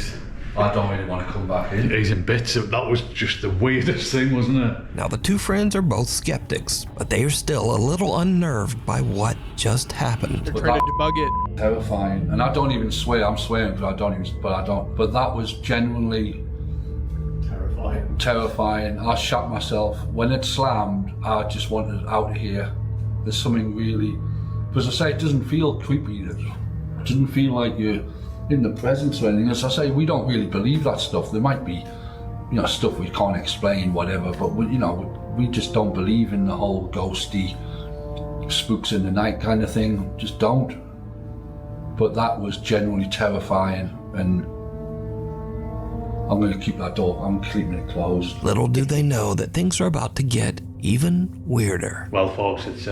I don't really want to come back in. He's in bits. That was just the weirdest thing, wasn't it? Now the two friends are both skeptics, but they are still a little unnerved by what just happened. They're trying to debug it. Terrifying. And I don't even swear, I'm swearing because I don't. But that was genuinely terrifying. I shot myself. When it slammed, I just wanted out of here. There's something really, because I say it doesn't feel creepy. It doesn't feel like you're in the presence or anything. As I say, we don't really believe that stuff. There might be, stuff we can't explain, whatever, but we just don't believe in the whole ghosty, spooks in the night kind of thing. Just don't. But that was genuinely terrifying, and I'm going to keep that door, I'm keeping it closed. Little do they know that things are about to get even weirder. Well, folks, it's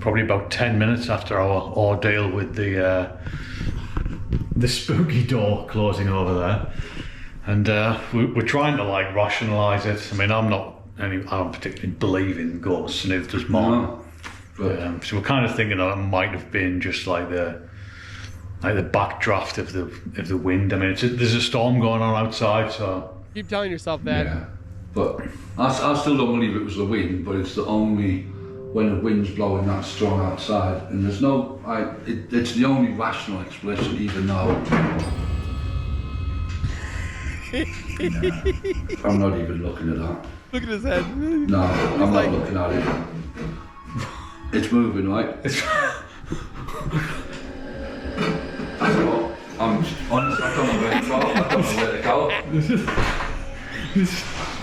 probably about 10 minutes after our ordeal with the spooky door closing over there, and we're trying to rationalize it. I mean, I don't particularly believe in ghosts, and neither does Martin. So we're kind of thinking that it might have been just like the backdraft of the wind. I mean, there's a storm going on outside, so keep telling yourself that. Yeah, but I still don't believe it was the wind, but it's the only when the wind's blowing that strong outside, and there's no, it's the only rational explanation, even though I'm not even looking at that. Look at his head. No, I'm not looking at it. It's moving, right? I'm honest, I don't know where to go. I don't know where to go.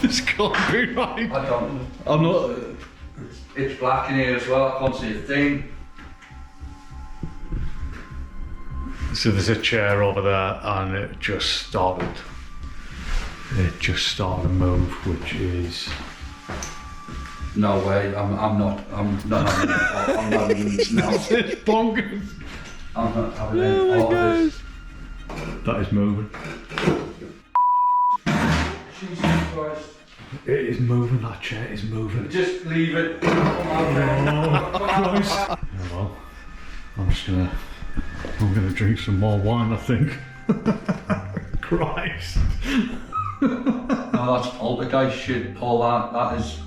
This can't be right. I'm not. It's black in here as well, I can't see a thing. So there's a chair over there, and it just started to move, which is no way. I'm not even now. It's bonkers. I'm not having any part of this. That is moving. Jesus Christ. It is moving, that chair is moving. Just leave it. Oh, Christ. Well, I'm gonna drink some more wine, I think. Christ. No, that's poltergeist shit. All that's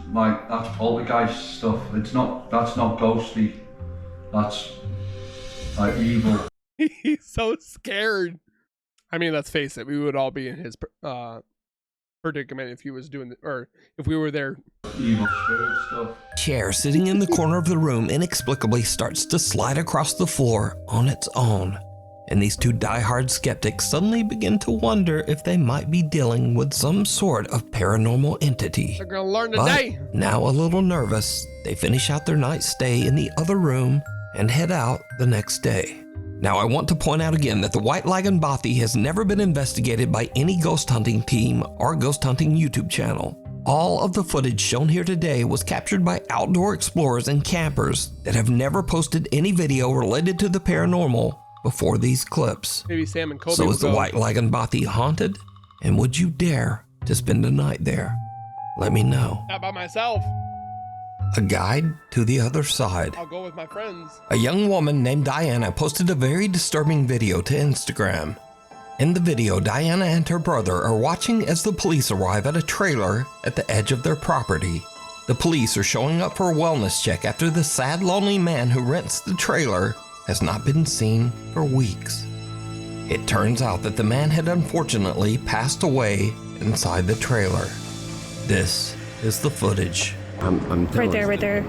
poltergeist stuff. That's not ghostly. That's evil. He's so scared. I mean, let's face it, we would all be in his predicament if he was doing or if we were there. Evil spirit stuff. Chair sitting in the corner of the room inexplicably starts to slide across the floor on its own, and these two diehard skeptics suddenly begin to wonder if they might be dealing with some sort of paranormal entity. They're gonna learn today. But now a little nervous, they finish out their night stay in the other room and head out the next day. Now, I want to point out again that the White Lagan Bothy has never been investigated by any ghost hunting team or ghost hunting YouTube channel. All of the footage shown here today was captured by outdoor explorers and campers that have never posted any video related to the paranormal before these clips. Maybe Sam and Kobe. So is the White Lagan Bothy haunted? And would you dare to spend a night there? Let me know. Not by myself. A guide to the other side. I'll go with my friends. A young woman named Diana posted a very disturbing video to Instagram. In the video, Diana and her brother are watching as the police arrive at a trailer at the edge of their property. The police are showing up for a wellness check after the sad, lonely man who rents the trailer has not been seen for weeks. It turns out that the man had unfortunately passed away inside the trailer. This is the footage. Right there.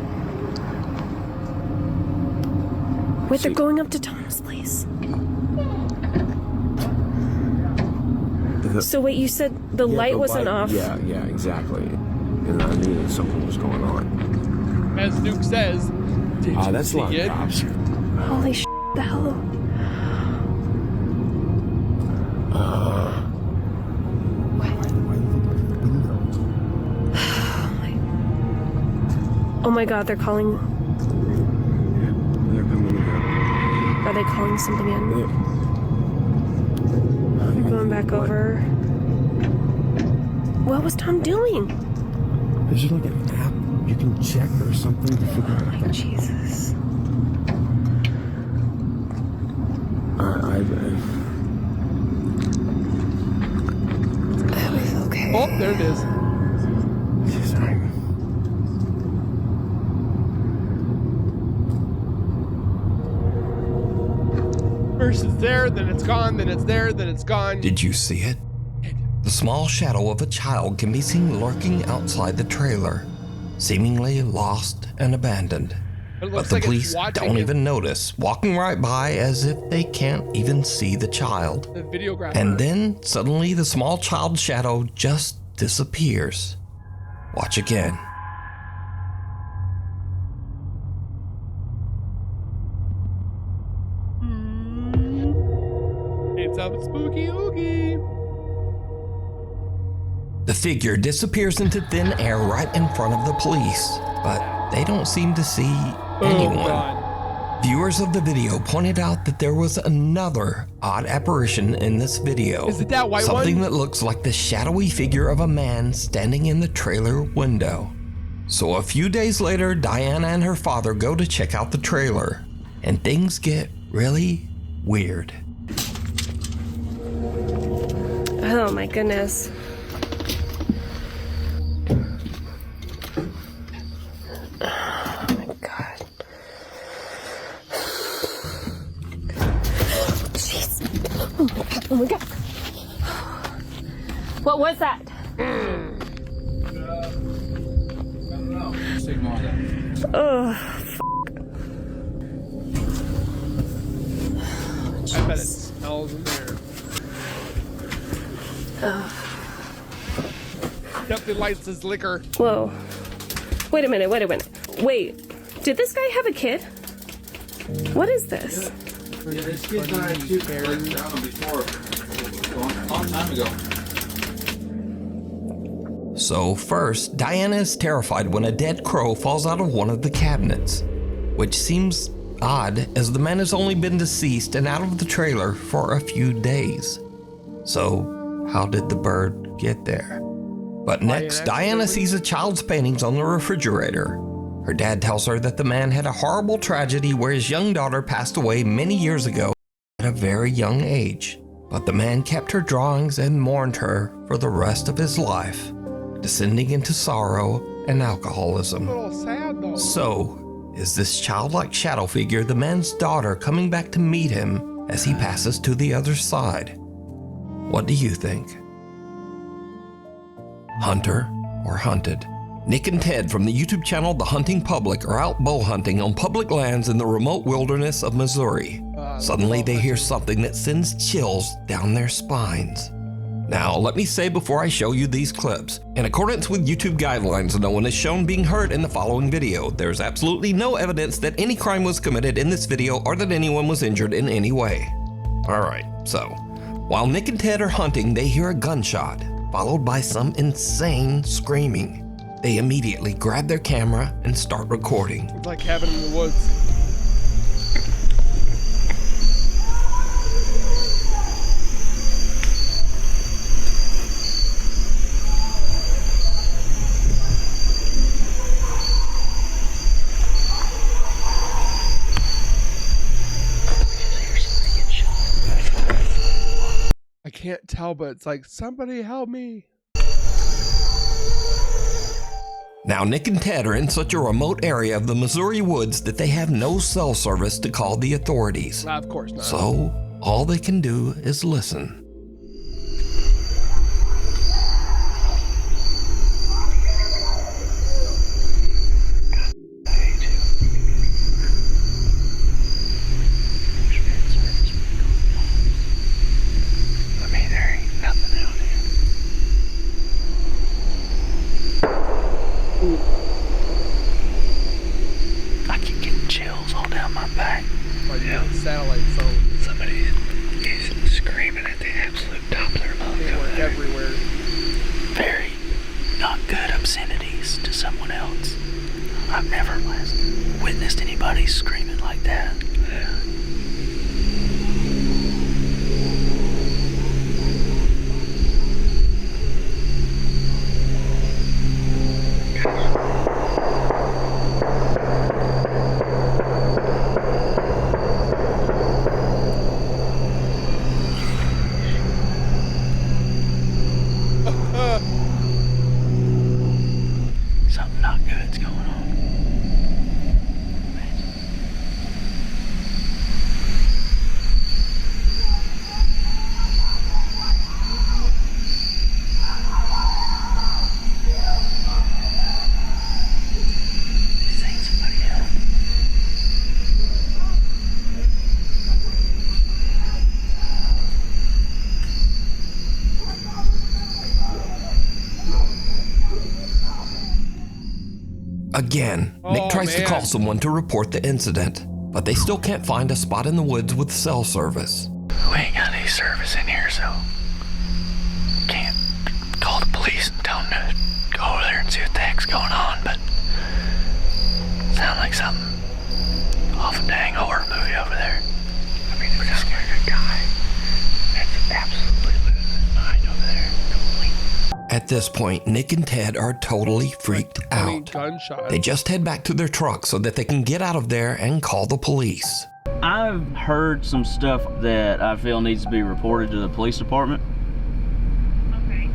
Wait, they're going up to Tom's place. So wait, you said the light wasn't off? Yeah, exactly. And I knew that something was going on. As Nuke says, did you that's see a lot it? of cops. Holy shit, the hell? Oh my god, they're calling. They're coming in. Are they calling something in? back over. What was Tom doing? Is there like an app you can check or something to figure out? Oh, Jesus. Okay. Oh, there it is. First it's there, then it's gone, then it's there, then it's gone. Did you see it? The small shadow of a child can be seen lurking outside the trailer, seemingly lost and abandoned. But the police don't even notice, walking right by as if they can't even see the child. The videographer. And then suddenly the small child shadow just disappears. Watch again. It's up spooky oogie. The figure disappears into thin air right in front of the police, but they don't seem to see anyone. Viewers of the video pointed out that there was another odd apparition in this video. Is it that white Something one? that looks like the shadowy figure of a man standing in the trailer window. So a few days later, Diana and her father go to check out the trailer, and things get really weird. Oh my goodness. Oh my God. Jeez. Oh my God. Oh my God. What was that? Oh, I bet it smells in there. Definitely lights his liquor. Whoa. Wait a minute, wait a minute. Wait, did this guy have a kid? What is this? Yeah, this kid died too before. A long time ago. So first, Diana is terrified when a dead crow falls out of one of the cabinets, which seems odd as the man has only been deceased and out of the trailer for a few days. So how did the bird get there? But next, Diana sees a child's paintings on the refrigerator. Her dad tells her that the man had a horrible tragedy where his young daughter passed away many years ago at a very young age. But the man kept her drawings and mourned her for the rest of his life, descending into sorrow and alcoholism. A little sad though. So, is this childlike shadow figure the man's daughter coming back to meet him as he passes to the other side? What do you think? Hunter or hunted? Nick and Ted from the YouTube channel The Hunting Public are out bow hunting on public lands in the remote wilderness of Missouri. Suddenly they hear something that sends chills down their spines. Now, let me say before I show you these clips, in accordance with YouTube guidelines, no one is shown being hurt in the following video. There's absolutely no evidence that any crime was committed in this video or that anyone was injured in any way. Alright, so, while Nick and Ted are hunting, they hear a gunshot, followed by some insane screaming. They immediately grab their camera and start recording. It's like cabin in the woods. I can't tell, but it's like, somebody help me. Now, Nick and Ted are in such a remote area of the Missouri woods that they have no cell service to call the authorities. Of course not. So, all they can do is listen. I keep getting chills all down my back. Like satellite phone. Somebody is screaming at the absolute top of their lungs over there. Everywhere. Very not good obscenities to someone else. I've never witnessed anybody screaming like that. Yeah. not good's going on. Again, Nick tries to call someone to report the incident, but they still can't find a spot in the woods with cell service. We ain't got any service in here, so can't call the police and tell them to go over there and see what the heck's going on, but sound like something off a dang horror movie over there. I mean, we're just scaring a guy that's absolutely losing his mind over there. At this point, Nick and Ted are totally freaked out. Gunshots. They just head back to their truck so that they can get out of there and call the police. I've heard some stuff that I feel needs to be reported to the police department. Okay.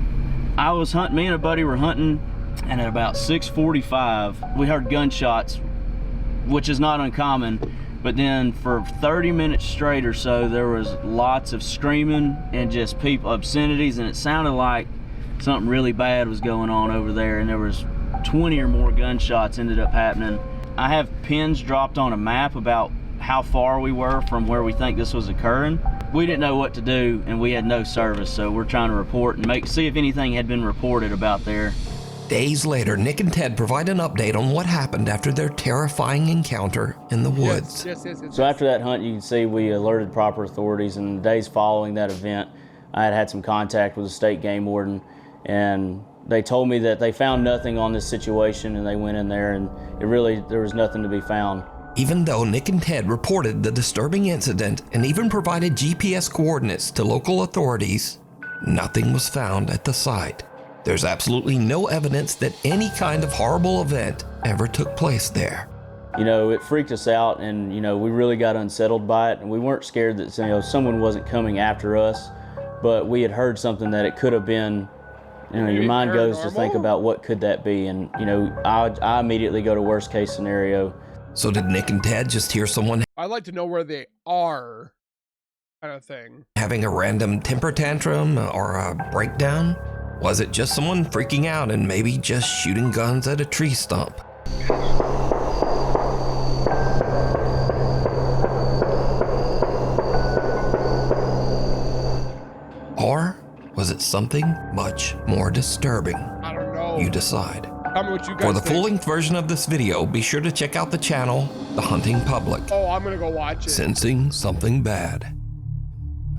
I was hunting, me and a buddy were hunting, and at about 6:45, we heard gunshots, which is not uncommon, but then for 30 minutes straight or so, there was lots of screaming and just people, obscenities, and it sounded like something really bad was going on over there, and there was 20 or more gunshots ended up happening. I have pins dropped on a map about how far we were from where we think this was occurring. We didn't know what to do, and we had no service, so we're trying to report and see if anything had been reported about there. Days later, Nick and Ted provide an update on what happened after their terrifying encounter in the woods. Yes. So after that hunt, you can see we alerted proper authorities, and the days following that event, I had some contact with the state game warden, and they told me that they found nothing on this situation, and they went in there, and there was nothing to be found. Even though Nick and Ted reported the disturbing incident and even provided GPS coordinates to local authorities, nothing was found at the site. There's absolutely no evidence that any kind of horrible event ever took place there. You know, it freaked us out, and we really got unsettled by it, and we weren't scared that someone wasn't coming after us, but we had heard something that it could have been. Your mind goes to think about what could that be, and I immediately go to worst case scenario. So did Nick and Ted just hear someone I'd like to know where they are, kind of thing. having a random temper tantrum or a breakdown? Was it just someone freaking out and maybe just shooting guns at a tree stump? Or was it something much more disturbing? I don't know. You decide. Tell me what you guys For the think. full-length version of this video, be sure to check out the channel, The Hunting Public. Oh, I'm gonna go watch it. Sensing something bad.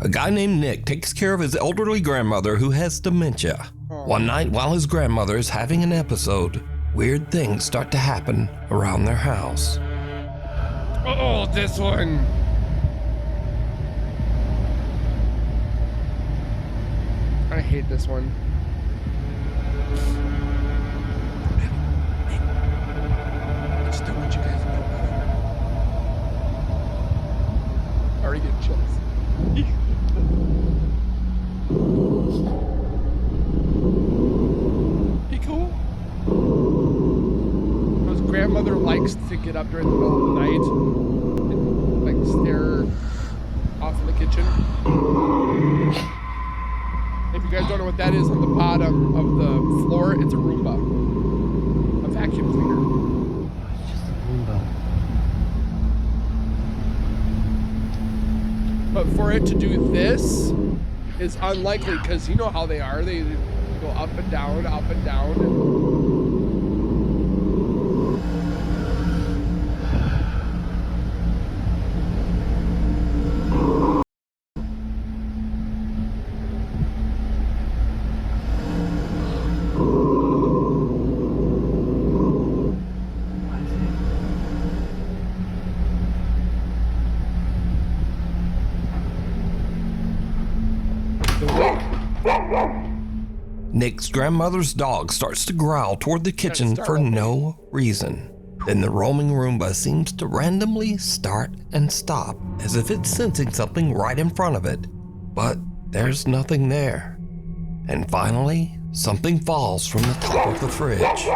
A guy named Nick takes care of his elderly grandmother who has dementia. One night while his grandmother is having an episode, weird things start to happen around their house. Oh, this one. I hate this one. I just don't want you guys to know better. I already get chills. Be cool. His grandmother likes to get up during the middle of the night and like stare off in the kitchen. If you guys don't know what that is on the bottom of the floor, it's a Roomba. A vacuum cleaner. It's just a Roomba. But for it to do this is unlikely because you know how they are. They go up and down, up and down. Nick's grandmother's dog starts to growl toward the kitchen for no reason. Then the roaming Roomba seems to randomly start and stop, as if it's sensing something right in front of it. But there's nothing there. And finally, something falls from the top of the fridge.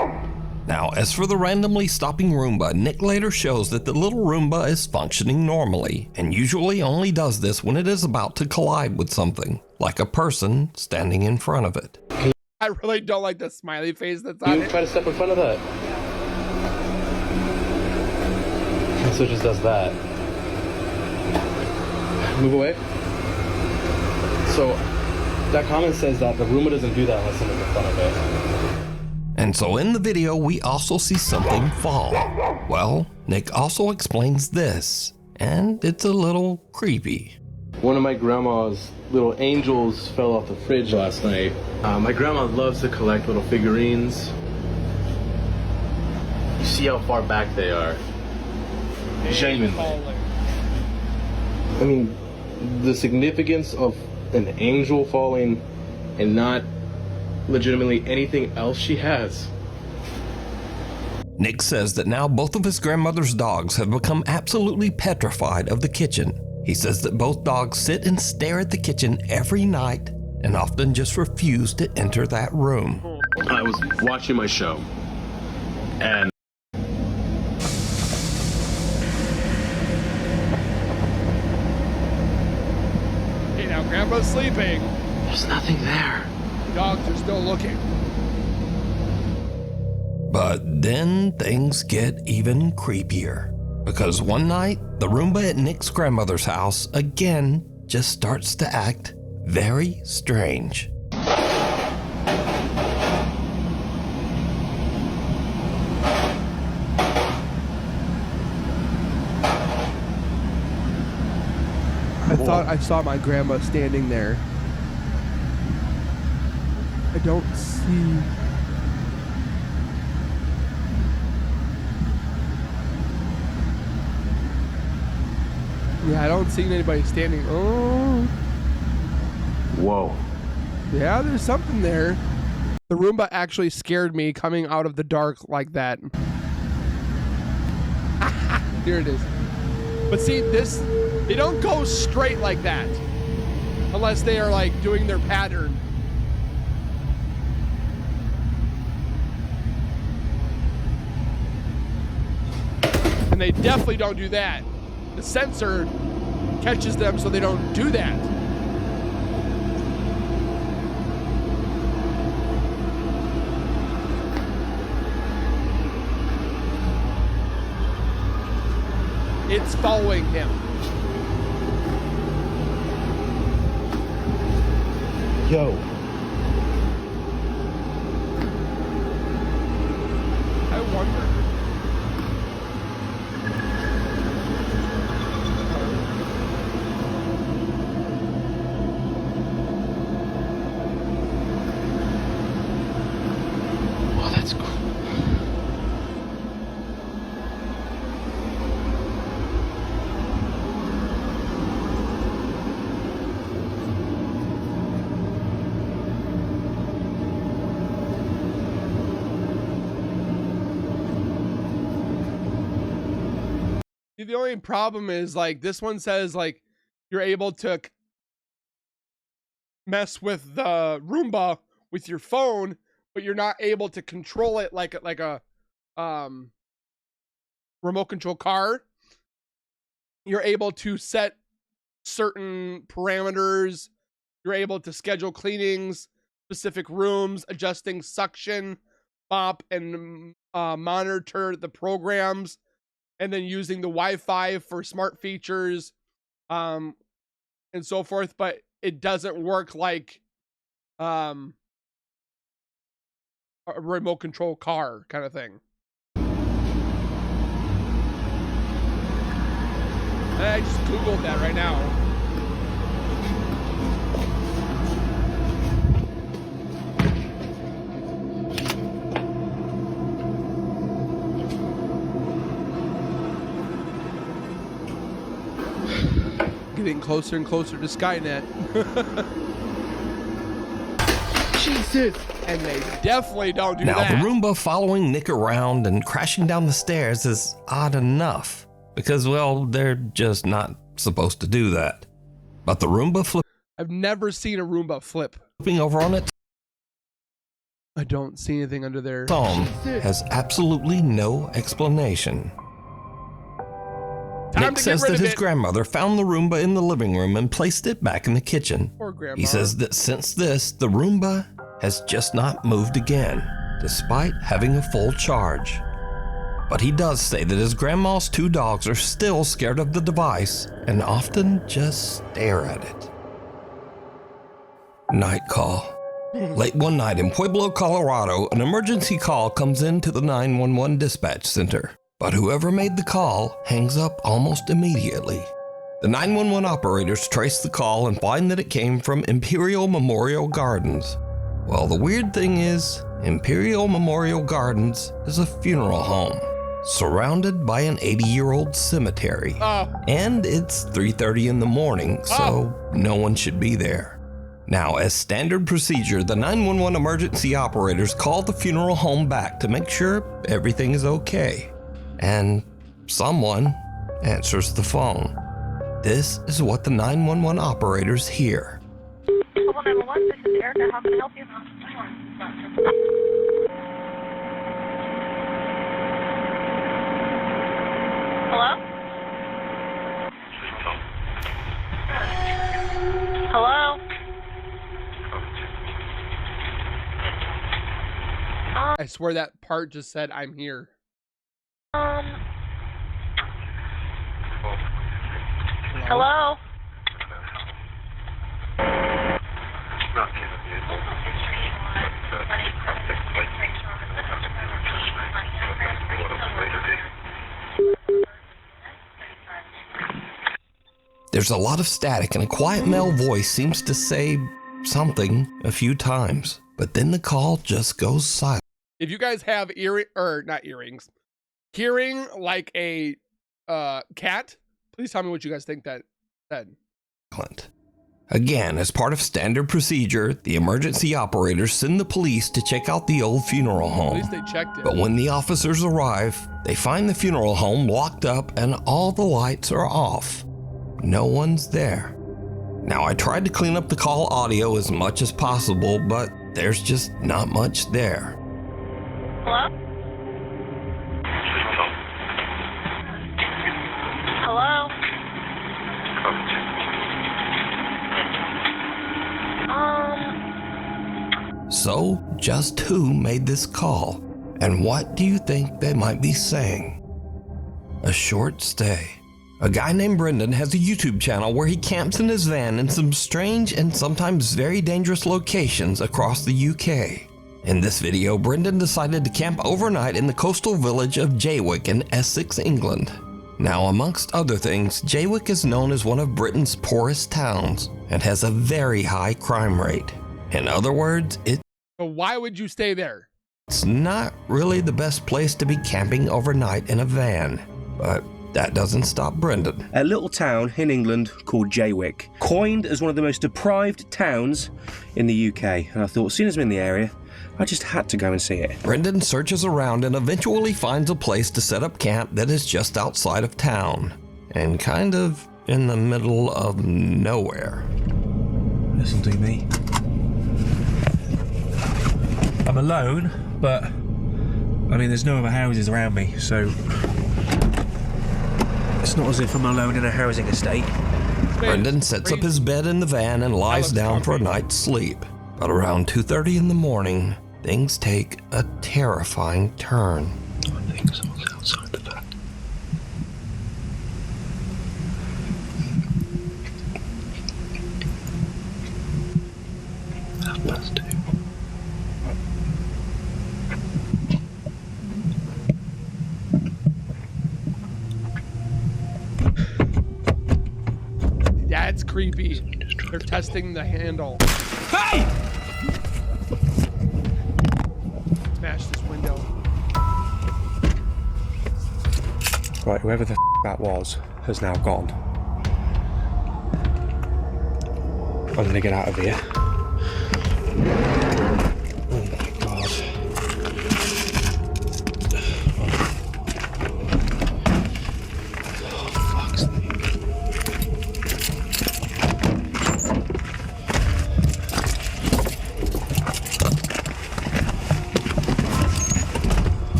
Now, as for the randomly stopping Roomba, Nick later shows that the little Roomba is functioning normally and usually only does this when it is about to collide with something, like a person standing in front of it. I really don't like the smiley face that's on You it. try to step in front of that. And so it just does that. Move away. So that comment says that the Roomba doesn't do that unless someone's in front of it. And so in the video, we also see something fall. Well, Nick also explains this, and it's a little creepy. One of my grandma's little angels fell off the fridge last night. My grandma loves to collect little figurines. You see how far back they are. Genuinely. I mean, the significance of an angel falling and not legitimately anything else she has. Nick says that now both of his grandmother's dogs have become absolutely petrified of the kitchen. He says that both dogs sit and stare at the kitchen every night and often just refuse to enter that room. I was watching my show and Hey, now Grandpa's sleeping. There's nothing there. Dogs are still looking. But then things get even creepier. Because one night, the Roomba at Nick's grandmother's house again just starts to act very strange. I thought I saw my grandma standing there. I don't see. Yeah, I don't see anybody standing. Oh. Whoa. Yeah, there's something there. The Roomba actually scared me coming out of the dark like that. Here it is. But see, they don't go straight like that. Unless they are like doing their pattern. And they definitely don't do that. The sensor catches them so they don't do that. It's following him. Yo. I wonder. Oh, that's cool. The only problem is like this one says like you're able to mess with the Roomba with your phone, but you're not able to control it like a remote control car. You're able to set certain parameters. You're able to schedule cleanings, specific rooms, adjusting suction, mop, and monitor the programs. And then using the Wi-Fi for smart features, and so forth, but it doesn't work like a remote control car kind of thing. And I just Googled that right now. Getting closer and closer to Skynet. Jesus! And they definitely don't do that. Now, the Roomba following Nick around and crashing down the stairs is odd enough. Because, well, they're just not supposed to do that. But the Roomba I've never seen a Roomba flip. Flipping over on its I don't see anything under there. Phone has absolutely no explanation. Nick says that his grandmother found the Roomba in the living room and placed it back in the kitchen. Poor grandma. He says that since this, the Roomba has just not moved again, despite having a full charge. But he does say that his grandma's 2 dogs are still scared of the device and often just stare at it. Night call. Late one night in Pueblo, Colorado, an emergency call comes into the 911 dispatch center. But whoever made the call hangs up almost immediately. The 911 operators trace the call and find that it came from Imperial Memorial Gardens. Well, the weird thing is, Imperial Memorial Gardens is a funeral home, surrounded by an 80-year-old cemetery. And it's 3:30 in the morning, so no one should be there. Now, as standard procedure, the 911 emergency operators call the funeral home back to make sure everything is okay. And someone answers the phone. This is what the 911 operators hear. 911, this is Erica. How can I help you? Hello? Hello? I swear that part just said, I'm here. Hello? There's a lot of static and a quiet male voice seems to say something a few times, but then the call just goes silent. If you guys have hearing like a cat, please tell me what you guys think that said. Again, as part of standard procedure, the emergency operators send the police to check out the old funeral home. At least they checked it. But when the officers arrive, they find the funeral home locked up and all the lights are off. No one's there. Now, I tried to clean up the call audio as much as possible, but there's just not much there. Hello? Hello? So, just who made this call? And what do you think they might be saying? A short stay. A guy named Brendan has a YouTube channel where he camps in his van in some strange and sometimes very dangerous locations across the UK. In this video, Brendan decided to camp overnight in the coastal village of Jaywick in Essex, England. Now, amongst other things, Jaywick is known as one of Britain's poorest towns and has a very high crime rate. In other words, So why would you stay there? it's not really the best place to be camping overnight in a van, but that doesn't stop Brendan. A little town in England called Jaywick, coined as one of the most deprived towns in the UK, and I thought, as soon as I'm in the area, I just had to go and see it. Brendan searches around and eventually finds a place to set up camp that is just outside of town, and kind of in the middle of nowhere. This'll do me. I'm alone, but I mean, there's no other houses around me, so it's not as if I'm alone in a housing estate. Brendan sets up his bed in the van and lies down for a night's sleep. But around 2:30 in the morning, things take a terrifying turn. I think someone's outside the van. That must do. That's creepy. They're testing the handle. Hey! Smash this window. Right, whoever the that was has now gone. I'm gonna get out of here. Oh my god.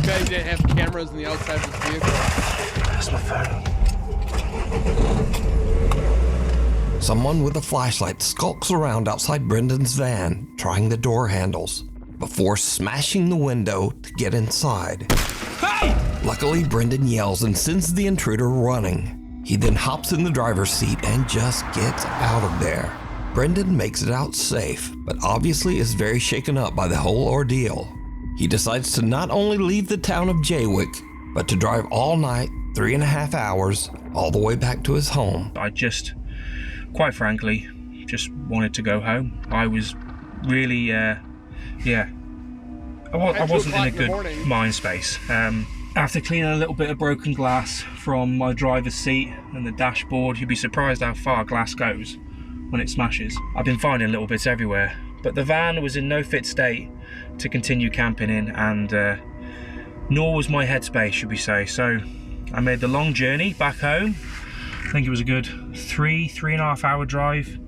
bet he didn't have cameras in the outside of his vehicle. That's my phone. Someone with a flashlight skulks around outside Brendan's van, trying the door handles, before smashing the window to get inside. Hey! Luckily, Brendan yells and sends the intruder running. He then hops in the driver's seat and just gets out of there. Brendan makes it out safe, but obviously is very shaken up by the whole ordeal. He decides to not only leave the town of Jaywick, but to drive all night, 3.5 hours, all the way back to his home. I just, quite frankly, just wanted to go home. I was really, I wasn't in a good mind space. After cleaning a little bit of broken glass from my driver's seat and the dashboard, you'd be surprised how far glass goes when it smashes. I've been finding little bits everywhere, but the van was in no fit state to continue camping in, and nor was my headspace, should we say. So I made the long journey back home. I think it was a good 3.5 hour drive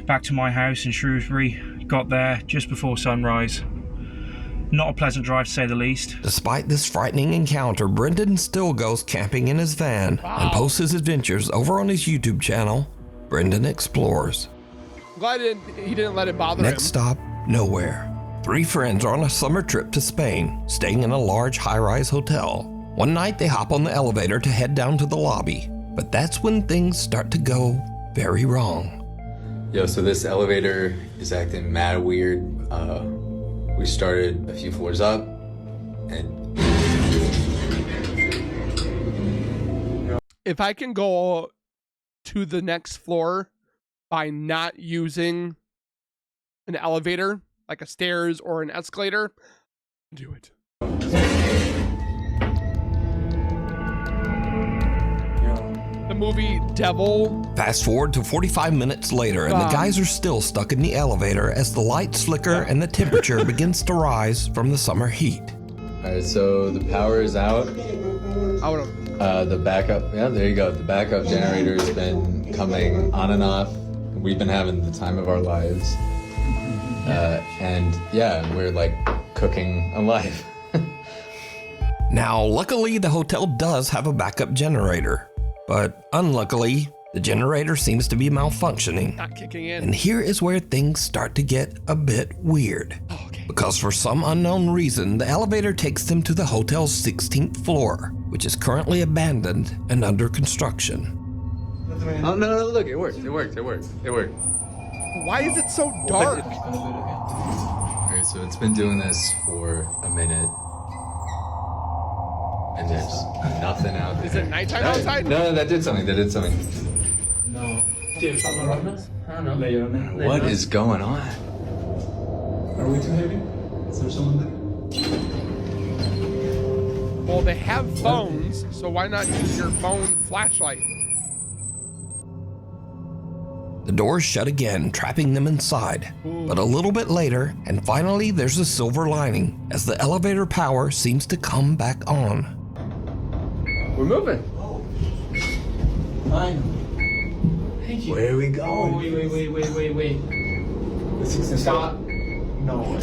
back to my house in Shrewsbury. Got there just before sunrise. Not a pleasant drive, to say the least. Despite this frightening encounter, Brendan still goes camping in his van and posts his adventures over on his YouTube channel, Brendan Explores. I'm glad he didn't let it bother him. Next stop, nowhere. 3 friends are on a summer trip to Spain, staying in a large high-rise hotel. One night they hop on the elevator to head down to the lobby, but that's when things start to go very wrong. Yo, so this elevator is acting mad weird. We started a few floors up, and if I can go to the next floor by not using an elevator, like a stairs or an escalator, do it. The movie Devil. Fast forward to 45 minutes later, and the guys are still stuck in the elevator as the lights flicker and the temperature begins to rise from the summer heat. all right, so the power is out. The backup, yeah, there you go. The backup generator has been coming on and off. We've been having the time of our lives. And yeah, we're like cooking alive. Now, luckily, the hotel does have a backup generator, but unluckily, the generator seems to be malfunctioning. Not kicking in. And here is where things start to get a bit weird. Because for some unknown reason, the elevator takes them to the hotel's 16th floor, which is currently abandoned and under construction. Oh, no, look, it worked. Why is it so dark? All right, so it's been doing this for a minute. And there's nothing out there. Is it nighttime outside? No, that did something. No. I don't know. What is going on? Are we too heavy? Is there someone there? Well, they have phones, so why not use your phone flashlight? The doors shut again, trapping them inside. But a little bit later, and finally there's a silver lining, as the elevator power seems to come back on. We're moving. Finally. Thank you. Where are we going? Wait. Stop. No.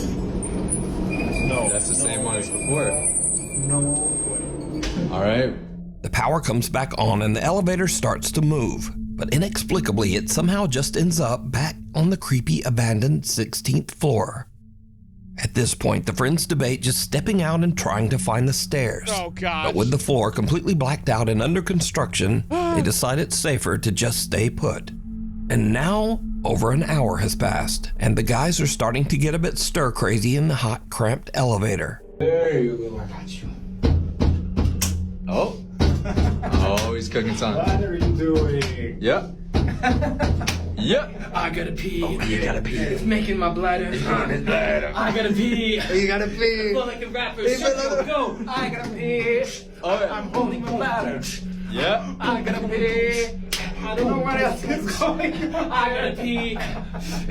That's the same one as before. No. All right. The power comes back on and the elevator starts to move. But inexplicably, it somehow just ends up back on the creepy abandoned 16th floor. At this point, the friends debate just stepping out and trying to find the stairs. Oh, gosh. But with the floor completely blacked out and under construction, they decide it's safer to just stay put. And now, over an hour has passed, and the guys are starting to get a bit stir-crazy in the hot, cramped elevator. There you go. I got you. Oh. Oh, he's cooking something. What are you doing? Yep. I gotta pee. Oh, you gotta pee. It's making my bladder. I gotta pee. You gotta pee. I feel like a rapper. Go. I gotta pee. I'm holding my bladder. Yeah. I gotta pee. I don't know what else is going on. I gotta pee.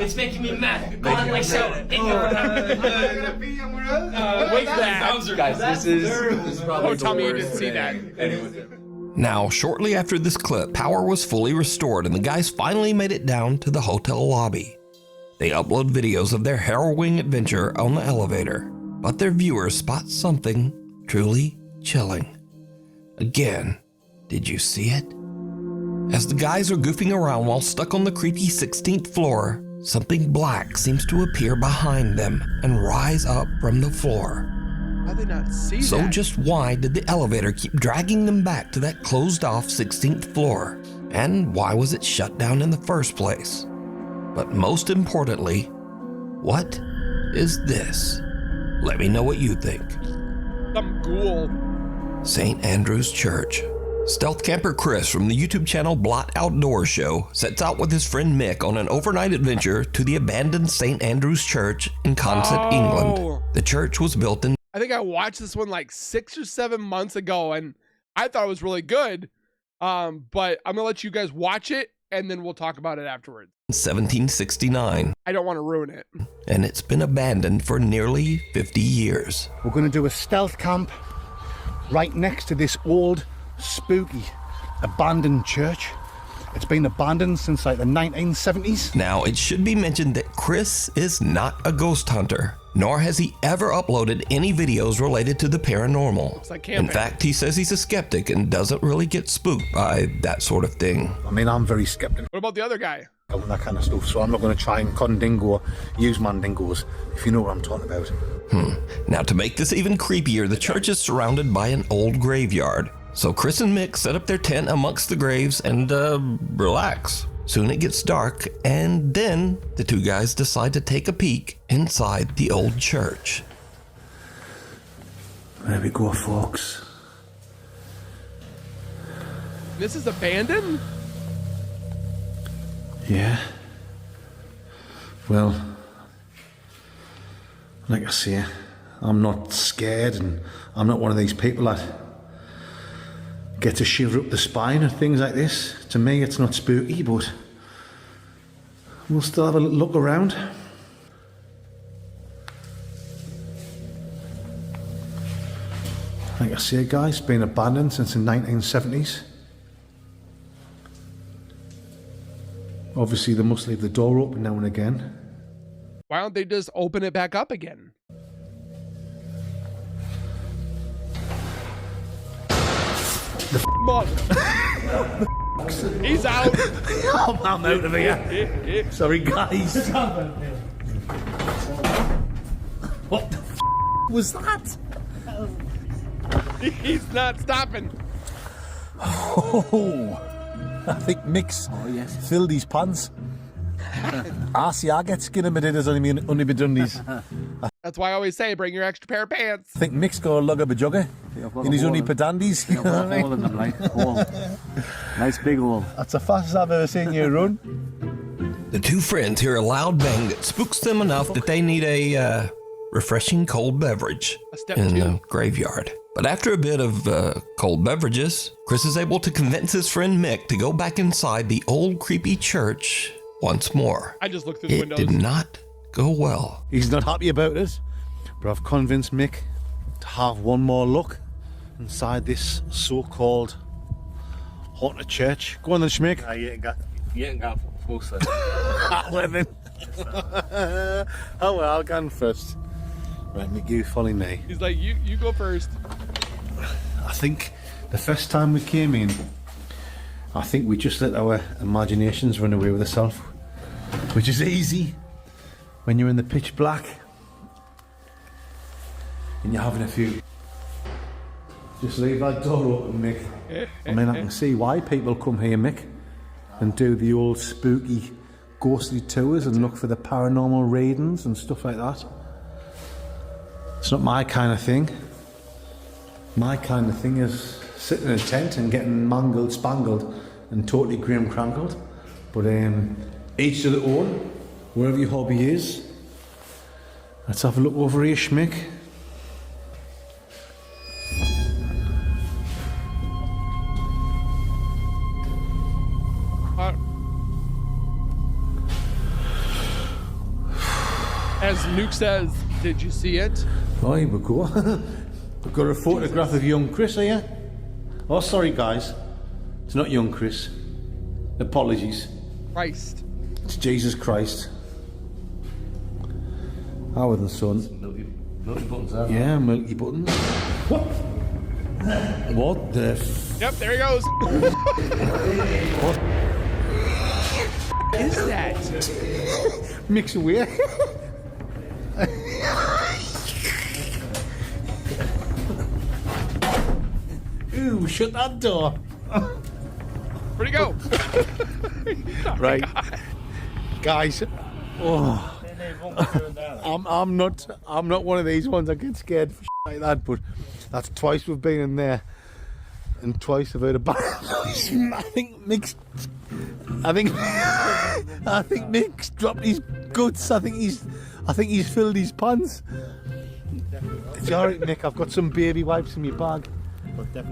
It's making me mad. Go on like so. I gotta pee. I'm gonna. What's that? Guys, this is probably Tell me you worst didn't see that. Anyway. Now, shortly after this clip, power was fully restored and the guys finally made it down to the hotel lobby. They upload videos of their harrowing adventure on the elevator, but their viewers spot something truly chilling. Again, did you see it? As the guys are goofing around while stuck on the creepy 16th floor, something black seems to appear behind them and rise up from the floor. How did they not see So that? just why did the elevator keep dragging them back to that closed-off 16th floor? And why was it shut down in the first place? But most importantly, what is this? Let me know what you think. Some ghoul. St. Andrew's Church. Stealth camper Chris from the YouTube channel Blot Outdoor Show sets out with his friend Mick on an overnight adventure to the abandoned St. Andrew's Church in Consett, England. The church was built in I think I watched this one like 6 or 7 months ago, and I thought it was really good. But I'm gonna let you guys watch it, and then we'll talk about it afterwards. 1769. I don't want to ruin it. And it's been abandoned for nearly 50 years. We're going to do a stealth camp right next to this old, spooky, abandoned church. It's been abandoned since like the 1970s. Now, it should be mentioned that Chris is not a ghost hunter, nor has he ever uploaded any videos related to the paranormal. It's like In camping. fact, he says he's a skeptic and doesn't really get spooked by that sort of thing. I mean, I'm very skeptical What about the other guy? and that kind of stuff, so I'm not going to try and condingo, use mandingos, if you know what I'm talking about. Now, to make this even creepier, the church is surrounded by an old graveyard. So Chris and Mick set up their tent amongst the graves and, relax. Soon it gets dark, and then the two guys decide to take a peek inside the old church. There we go, folks. This is abandoned? Yeah. Well, like I say, I'm not scared, and I'm not one of these people that get a shiver up the spine or things like this. To me, it's not spooky, but we'll still have a look around. Like I say, guys, been abandoned since the 1970s. Obviously, they must leave the door open now and again. Why don't they just open it back up again? Mother. He's out. I'm out of here. Sorry, guys. What the was that? He's not stopping. Oh, I think Mick's filled his pants. I get skin in my dinners only be done these. That's why I always say bring your extra pair of pants. I think Mick's got a lug of a jugger in his only pedandies. You know what I mean? Nice big hole. That's the fastest I've ever seen you run. The two friends hear a loud bang that spooks them enough that they need a refreshing cold beverage in the graveyard. But after a bit of cold beverages, Chris is able to convince his friend Mick to go back inside the old creepy church once more. I just looked through the It windows. did not go well. He's not happy about it, but I've convinced Mick to have one more look inside this so-called haunted church. Go on then, Schmick. You ain't got close then. Well then. Oh well, I'll go on first. Right, Mick, you follow me. He's like, you go first. I think the first time we came in, I think we just let our imaginations run away with ourselves, which is easy when you're in the pitch black and you're having a few. Just leave that door open, Mick. I mean, I can see why people come here, Mick, and do the old spooky, ghostly tours and look for the paranormal readings and stuff like that. It's not my kind of thing. My kind of thing is sitting in a tent and getting mangled, spangled, and totally grim crankled. But each to their own, wherever your hobby is. Let's have a look over here, Schmick. As Nuke says, did you see it? Oh, here we go. We've got a photograph of young Chris here. Oh, sorry, guys. It's not young Chris. Apologies. Christ. It's Jesus Christ. Our son. Milky buttons, are Yeah, milky buttons. What the Yep, there he goes. What is that? Mix away. Ooh, shut that door. Where'd he go? Right. Guys. Oh. I'm not one of these ones that get scared for like that, but that's twice we've been in there and twice I've heard a bad noise. I think Mick's dropped his guts. I think he's filled his pants. It's alright, Mick, I've got some baby wipes in my bag. That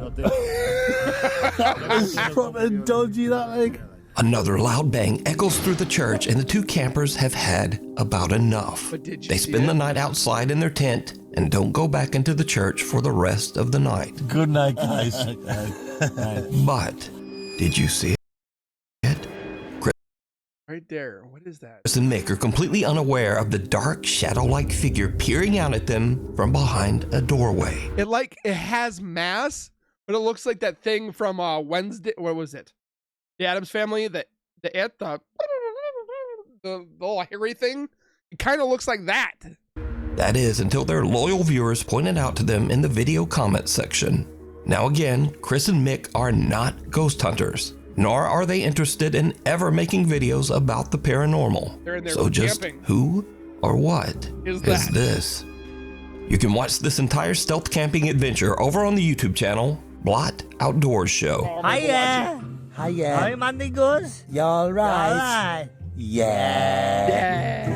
was proper dodgy, that like. Another loud bang echoes through the church, and the two campers have had about enough. They spend the night outside in their tent and don't go back into the church for the rest of the night. Good night, guys. But did you see it? Right there. What is that? Chris and Mick are completely unaware of the dark, shadow-like figure peering out at them from behind a doorway. It has mass, but it looks like that thing from Wednesday. What was it? The Addams Family. The little hairy thing. It kind of looks like that. That is, until their loyal viewers pointed out to them in the video comment section. Now again, Chris and Mick are not ghost hunters, nor are they interested in ever making videos about the paranormal. They're in there so just camping. who or what is this? You can watch this entire stealth camping adventure over on the YouTube channel, Blot Outdoors Show. Hiya! Hiya. Hi, Monday goes. You alright? Alright. Yeah.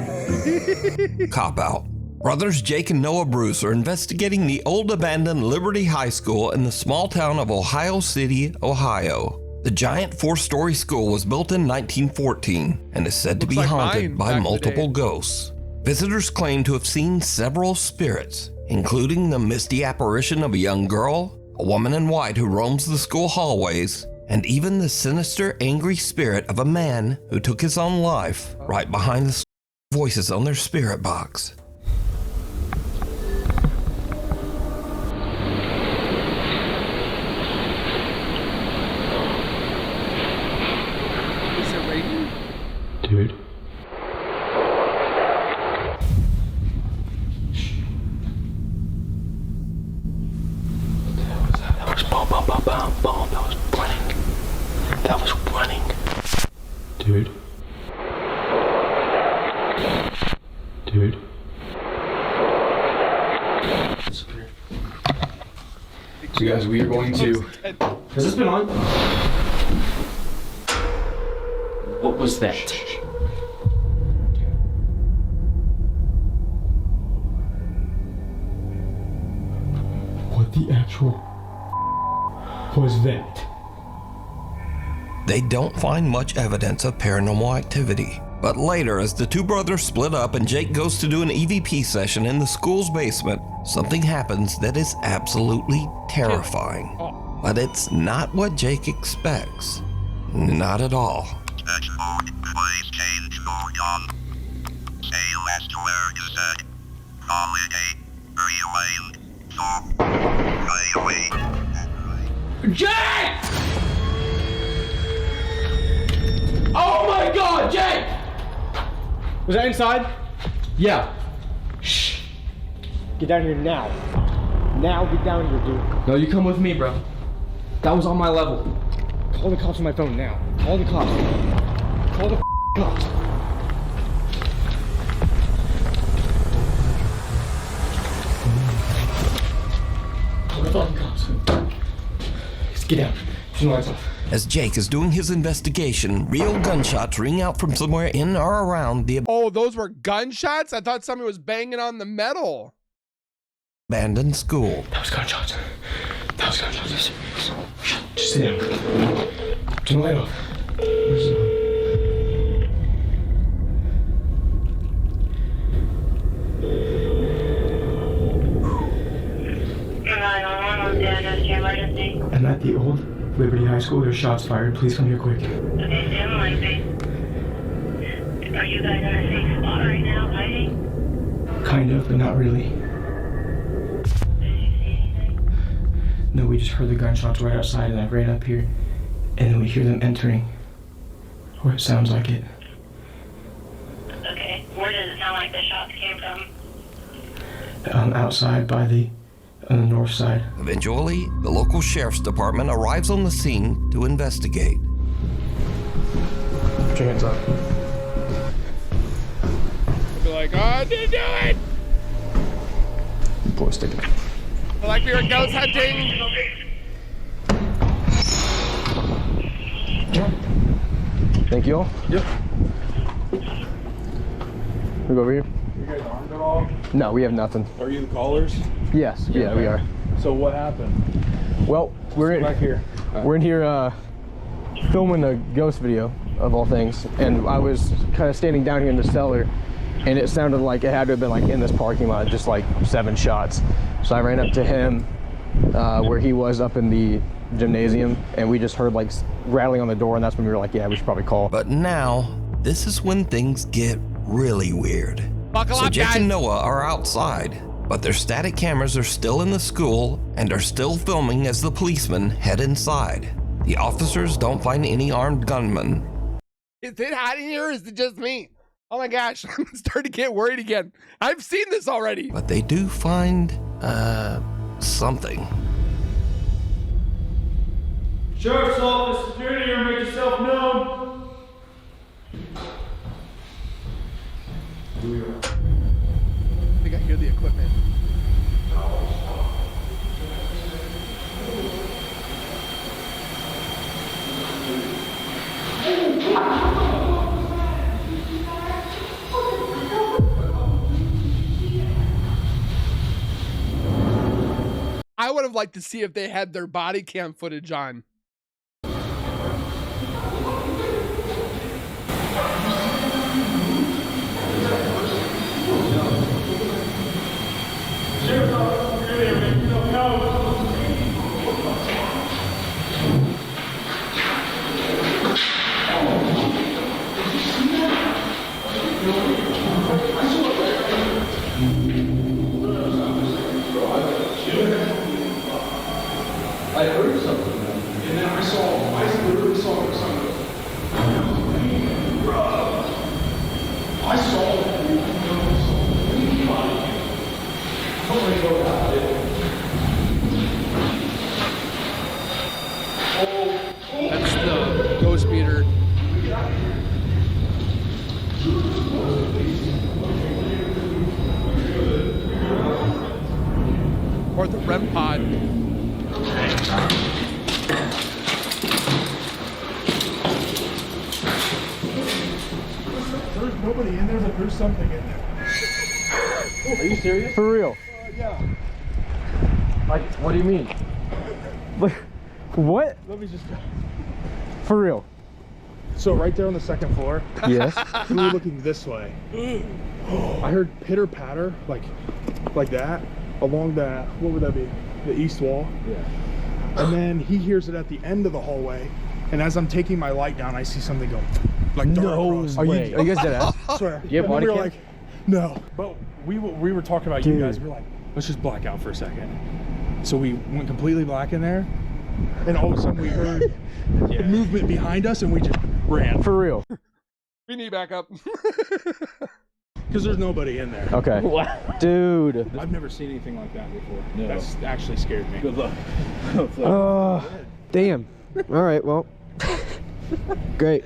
Cop out. Brothers Jake and Noah Bruce are investigating the old abandoned Liberty High School in the small town of Ohio City, Ohio. The giant 4-story school was built in 1914 and is said to be haunted by multiple ghosts. Visitors claim to have seen several spirits, including the misty apparition of a young girl, a woman in white who roams the school hallways, and even the sinister, angry spirit of a man who took his own life right behind the voices on their spirit box. Is it raining? Dude. That was boom, boom, boom, boom, boom. That was running. That was running. Dude. Dude. So guys, we are going to... Has this been on? What was that? What the actual was that? They don't find much evidence of paranormal activity. But later, as the two brothers split up and Jake goes to do an EVP session in the school's basement, something happens that is absolutely terrifying. But it's not what Jake expects. Not at all. Please change your gun. Say less to where you said. Holiday. Rewind. Stop. Play away. Jake! Oh my God, Jake! Was that inside? Yeah. Shh. Get down here now. Now get down here, dude. No, you come with me, bro. That was on my level. Call the cops on my phone now. Call the cops. Call the cops. Call the fucking cops. Just get down. Turn the lights off. As Jake is doing his investigation, real gunshots ring out from somewhere in or around the Oh, those were gunshots? I thought somebody was banging on the metal. abandoned school. That was gunshots. That was gunshots. Just sit down. Turn the light off. Where's it on? I'm at the old Liberty High School. There's shots fired. Please come here quick. Okay, stand by, please. Are you guys in a safe spot right now, hiding? Kind of, but not really. then we just heard the gunshots right outside, and I ran up here, and then we hear them entering, or it sounds like it. Okay, where does it sound like the shots came from? Outside by on the north side. Eventually, the local sheriff's department arrives on the scene to investigate. Put your hands up. I'll be like, oh, I didn't do it! Boy, stick it. Like we were ghost hunting. Thank you all. Yep. We go over here. You guys armed at all? No, we have nothing. Are you the callers? Yes, yeah, we are. So what happened? Well, we're in back here. We're in here filming a ghost video of all things, and I was kind of standing down here in the cellar, and it sounded like it had to have been like in this parking lot, just like 7 shots. So I ran up to him where he was up in the gymnasium, and we just heard like rattling on the door, and that's when we were like, yeah, we should probably call. But now, this is when things get really weird. Buckle so up, Jake guys. and Noah are outside, but their static cameras are still in the school and are still filming as the policemen head inside. The officers don't find any armed gunmen. Is it hot in here or is it just me? Oh my gosh, I'm starting to get worried again. I've seen this already. But they do find, something. Sheriff's Office, security here, make yourself known. I think I hear the equipment. I would have liked to see if they had their body cam footage on. I heard something, and then I literally saw something. I saw it. That's the ghost meter. Or the REM pod. There's nobody in there, but there's something in there. Are you serious? For real? Yeah. Like, what do you mean? What? Let me just. For real? So right there on the second floor. Yes. We were looking this way. I heard pitter patter, like that, along that. What would that be? The east wall. Yeah. And then he hears it at the end of the hallway. And as I'm taking my light down, I see something go like dark across. Are you guys dead ass? Swear. You have And body we were cam? like, no. But we were talking about you guys. We were like, let's just black out for a second. So we went completely black in there, and all of a sudden we heard movement behind us, and we just ran. For real? We need backup. Because there's nobody in there. Okay. Dude. I've never seen anything like that before. No. That's actually scared me. Good luck. Damn. All right, well. Great.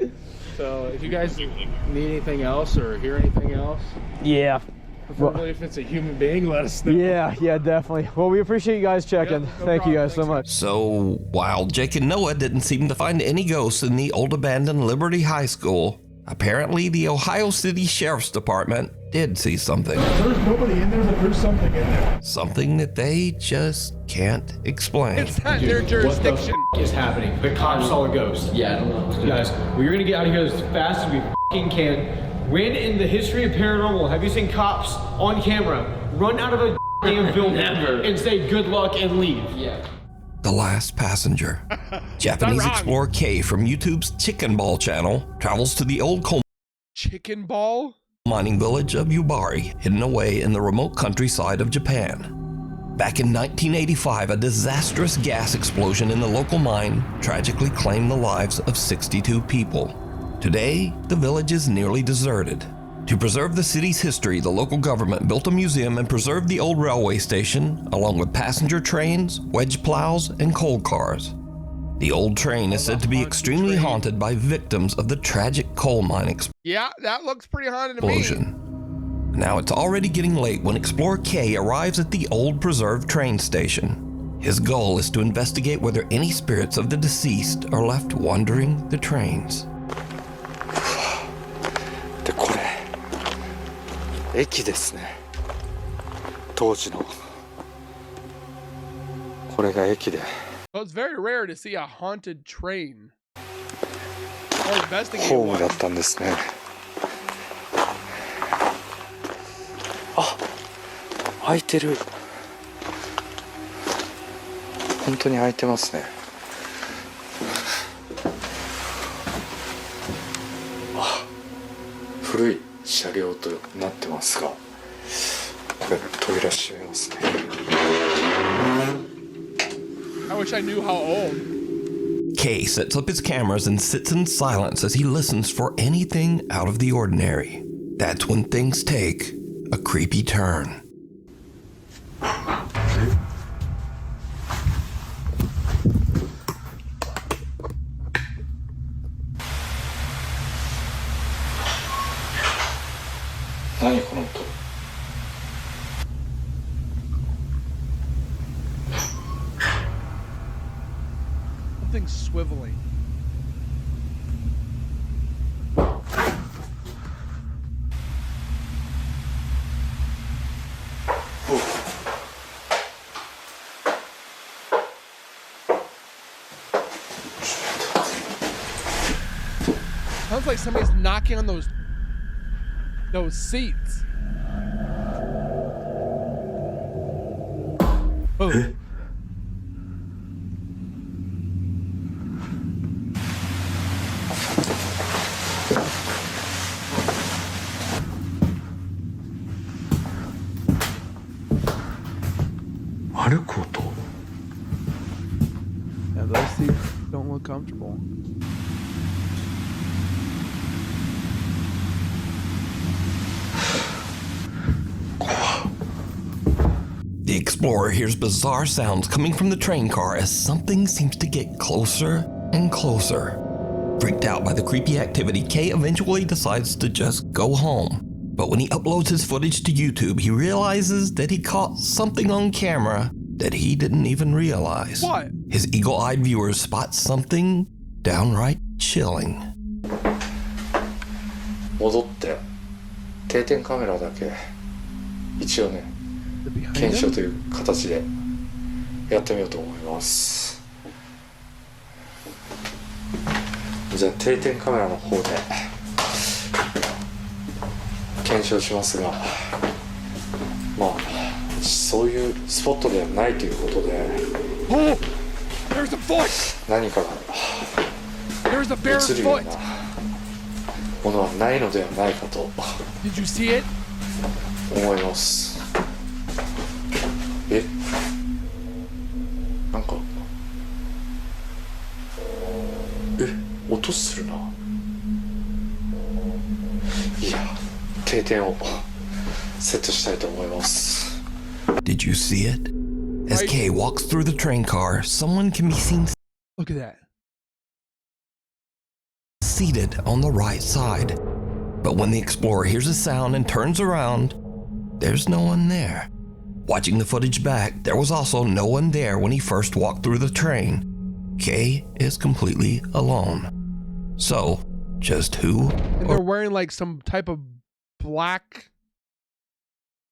So if you guys need anything else or hear anything else, Yeah. preferably if it's a human being, let us know. Yeah, definitely. Well, we appreciate you guys checking. Thank you guys so much. So, while Jake and Noah didn't seem to find any ghosts in the old abandoned Liberty High School, apparently the Ohio City Sheriff's Department did see something. There's nobody in there, but there's something in there. Something that they just can't explain. It's not their jurisdiction. What is happening? The cops saw a ghost. Yeah, I don't know. Guys, we're gonna get out of here as fast as we fucking can. When in the history of paranormal have you seen cops on camera run out of a damn building and say good luck and leave? Yeah. The Last Passenger. Japanese explorer K from YouTube's Chicken Ball channel travels to the old coal Chicken ball? mining village of Yubari, hidden away in the remote countryside of Japan. Back in 1985, a disastrous gas explosion in the local mine tragically claimed the lives of 62 people. Today, the village is nearly deserted. To preserve the city's history, the local government built a museum and preserved the old railway station, along with passenger trains, wedge plows, and coal cars. The old train is said to be extremely haunted by victims of the tragic coal mine Yeah, that looks pretty haunted to me. explosion. Now it's already getting late when Explorer K arrives at the old preserved train station. His goal is to investigate whether any spirits of the deceased are left wandering the trains. でこれ駅ですね。当時のこれが駅で。 Well, it's very rare to see a haunted train. Or investigate ホーム one. だったんですね。あ、開いてる。本当に開いてますね。あ、古い車両となってますが、これ扉閉めますね。 I wish I knew how old. Kay sets up his cameras and sits in silence as he listens for anything out of the ordinary. That's when things take a creepy turn. Something swiveling. Sounds like somebody's knocking on those seats. Oh. 歩く音。 Yeah, those seats don't look comfortable. The explorer hears bizarre sounds coming from the train car as something seems to get closer and closer. Freaked out by the creepy activity, Kay eventually decides to just go home. But when he uploads his footage to YouTube, he realizes that he caught something on camera that he didn't even realize. What? His eagle-eyed viewers spot something downright chilling. 戻って定点カメラだけ一応ね検証という形でやってみようと思います。じゃあ定点カメラの方で検証しますが、まあそういうスポットではないということで、何かが映るようなものはないのではないかと Did you see it? 思います。え、なんか音するな。いや、定点をセットしたいと思います。 Did you see it? As Kay walks through the train car, someone can be seen Look at that. seated on the right side. But when the explorer hears a sound and turns around, there's no one there. Watching the footage back, there was also no one there when he first walked through the train. Kay is completely alone. So, just who? And they're wearing like some type of black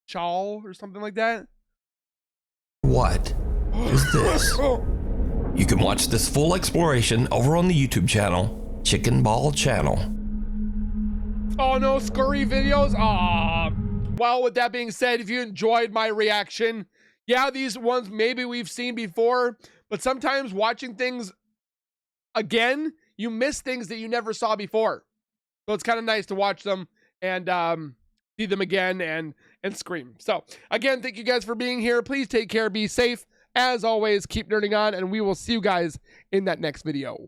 shawl or something like that. What is this? You can watch this full exploration over on the YouTube channel, Chicken Ball Channel. Oh no, scurry videos. Well, with that being said, if you enjoyed my reaction, yeah, these ones maybe we've seen before, but sometimes watching things again, you miss things that you never saw before. So it's kind of nice to watch them and see them again and scream. So again, thank you guys for being here. Please take care, be safe. As always, keep nerding on, and we will see you guys in that next video.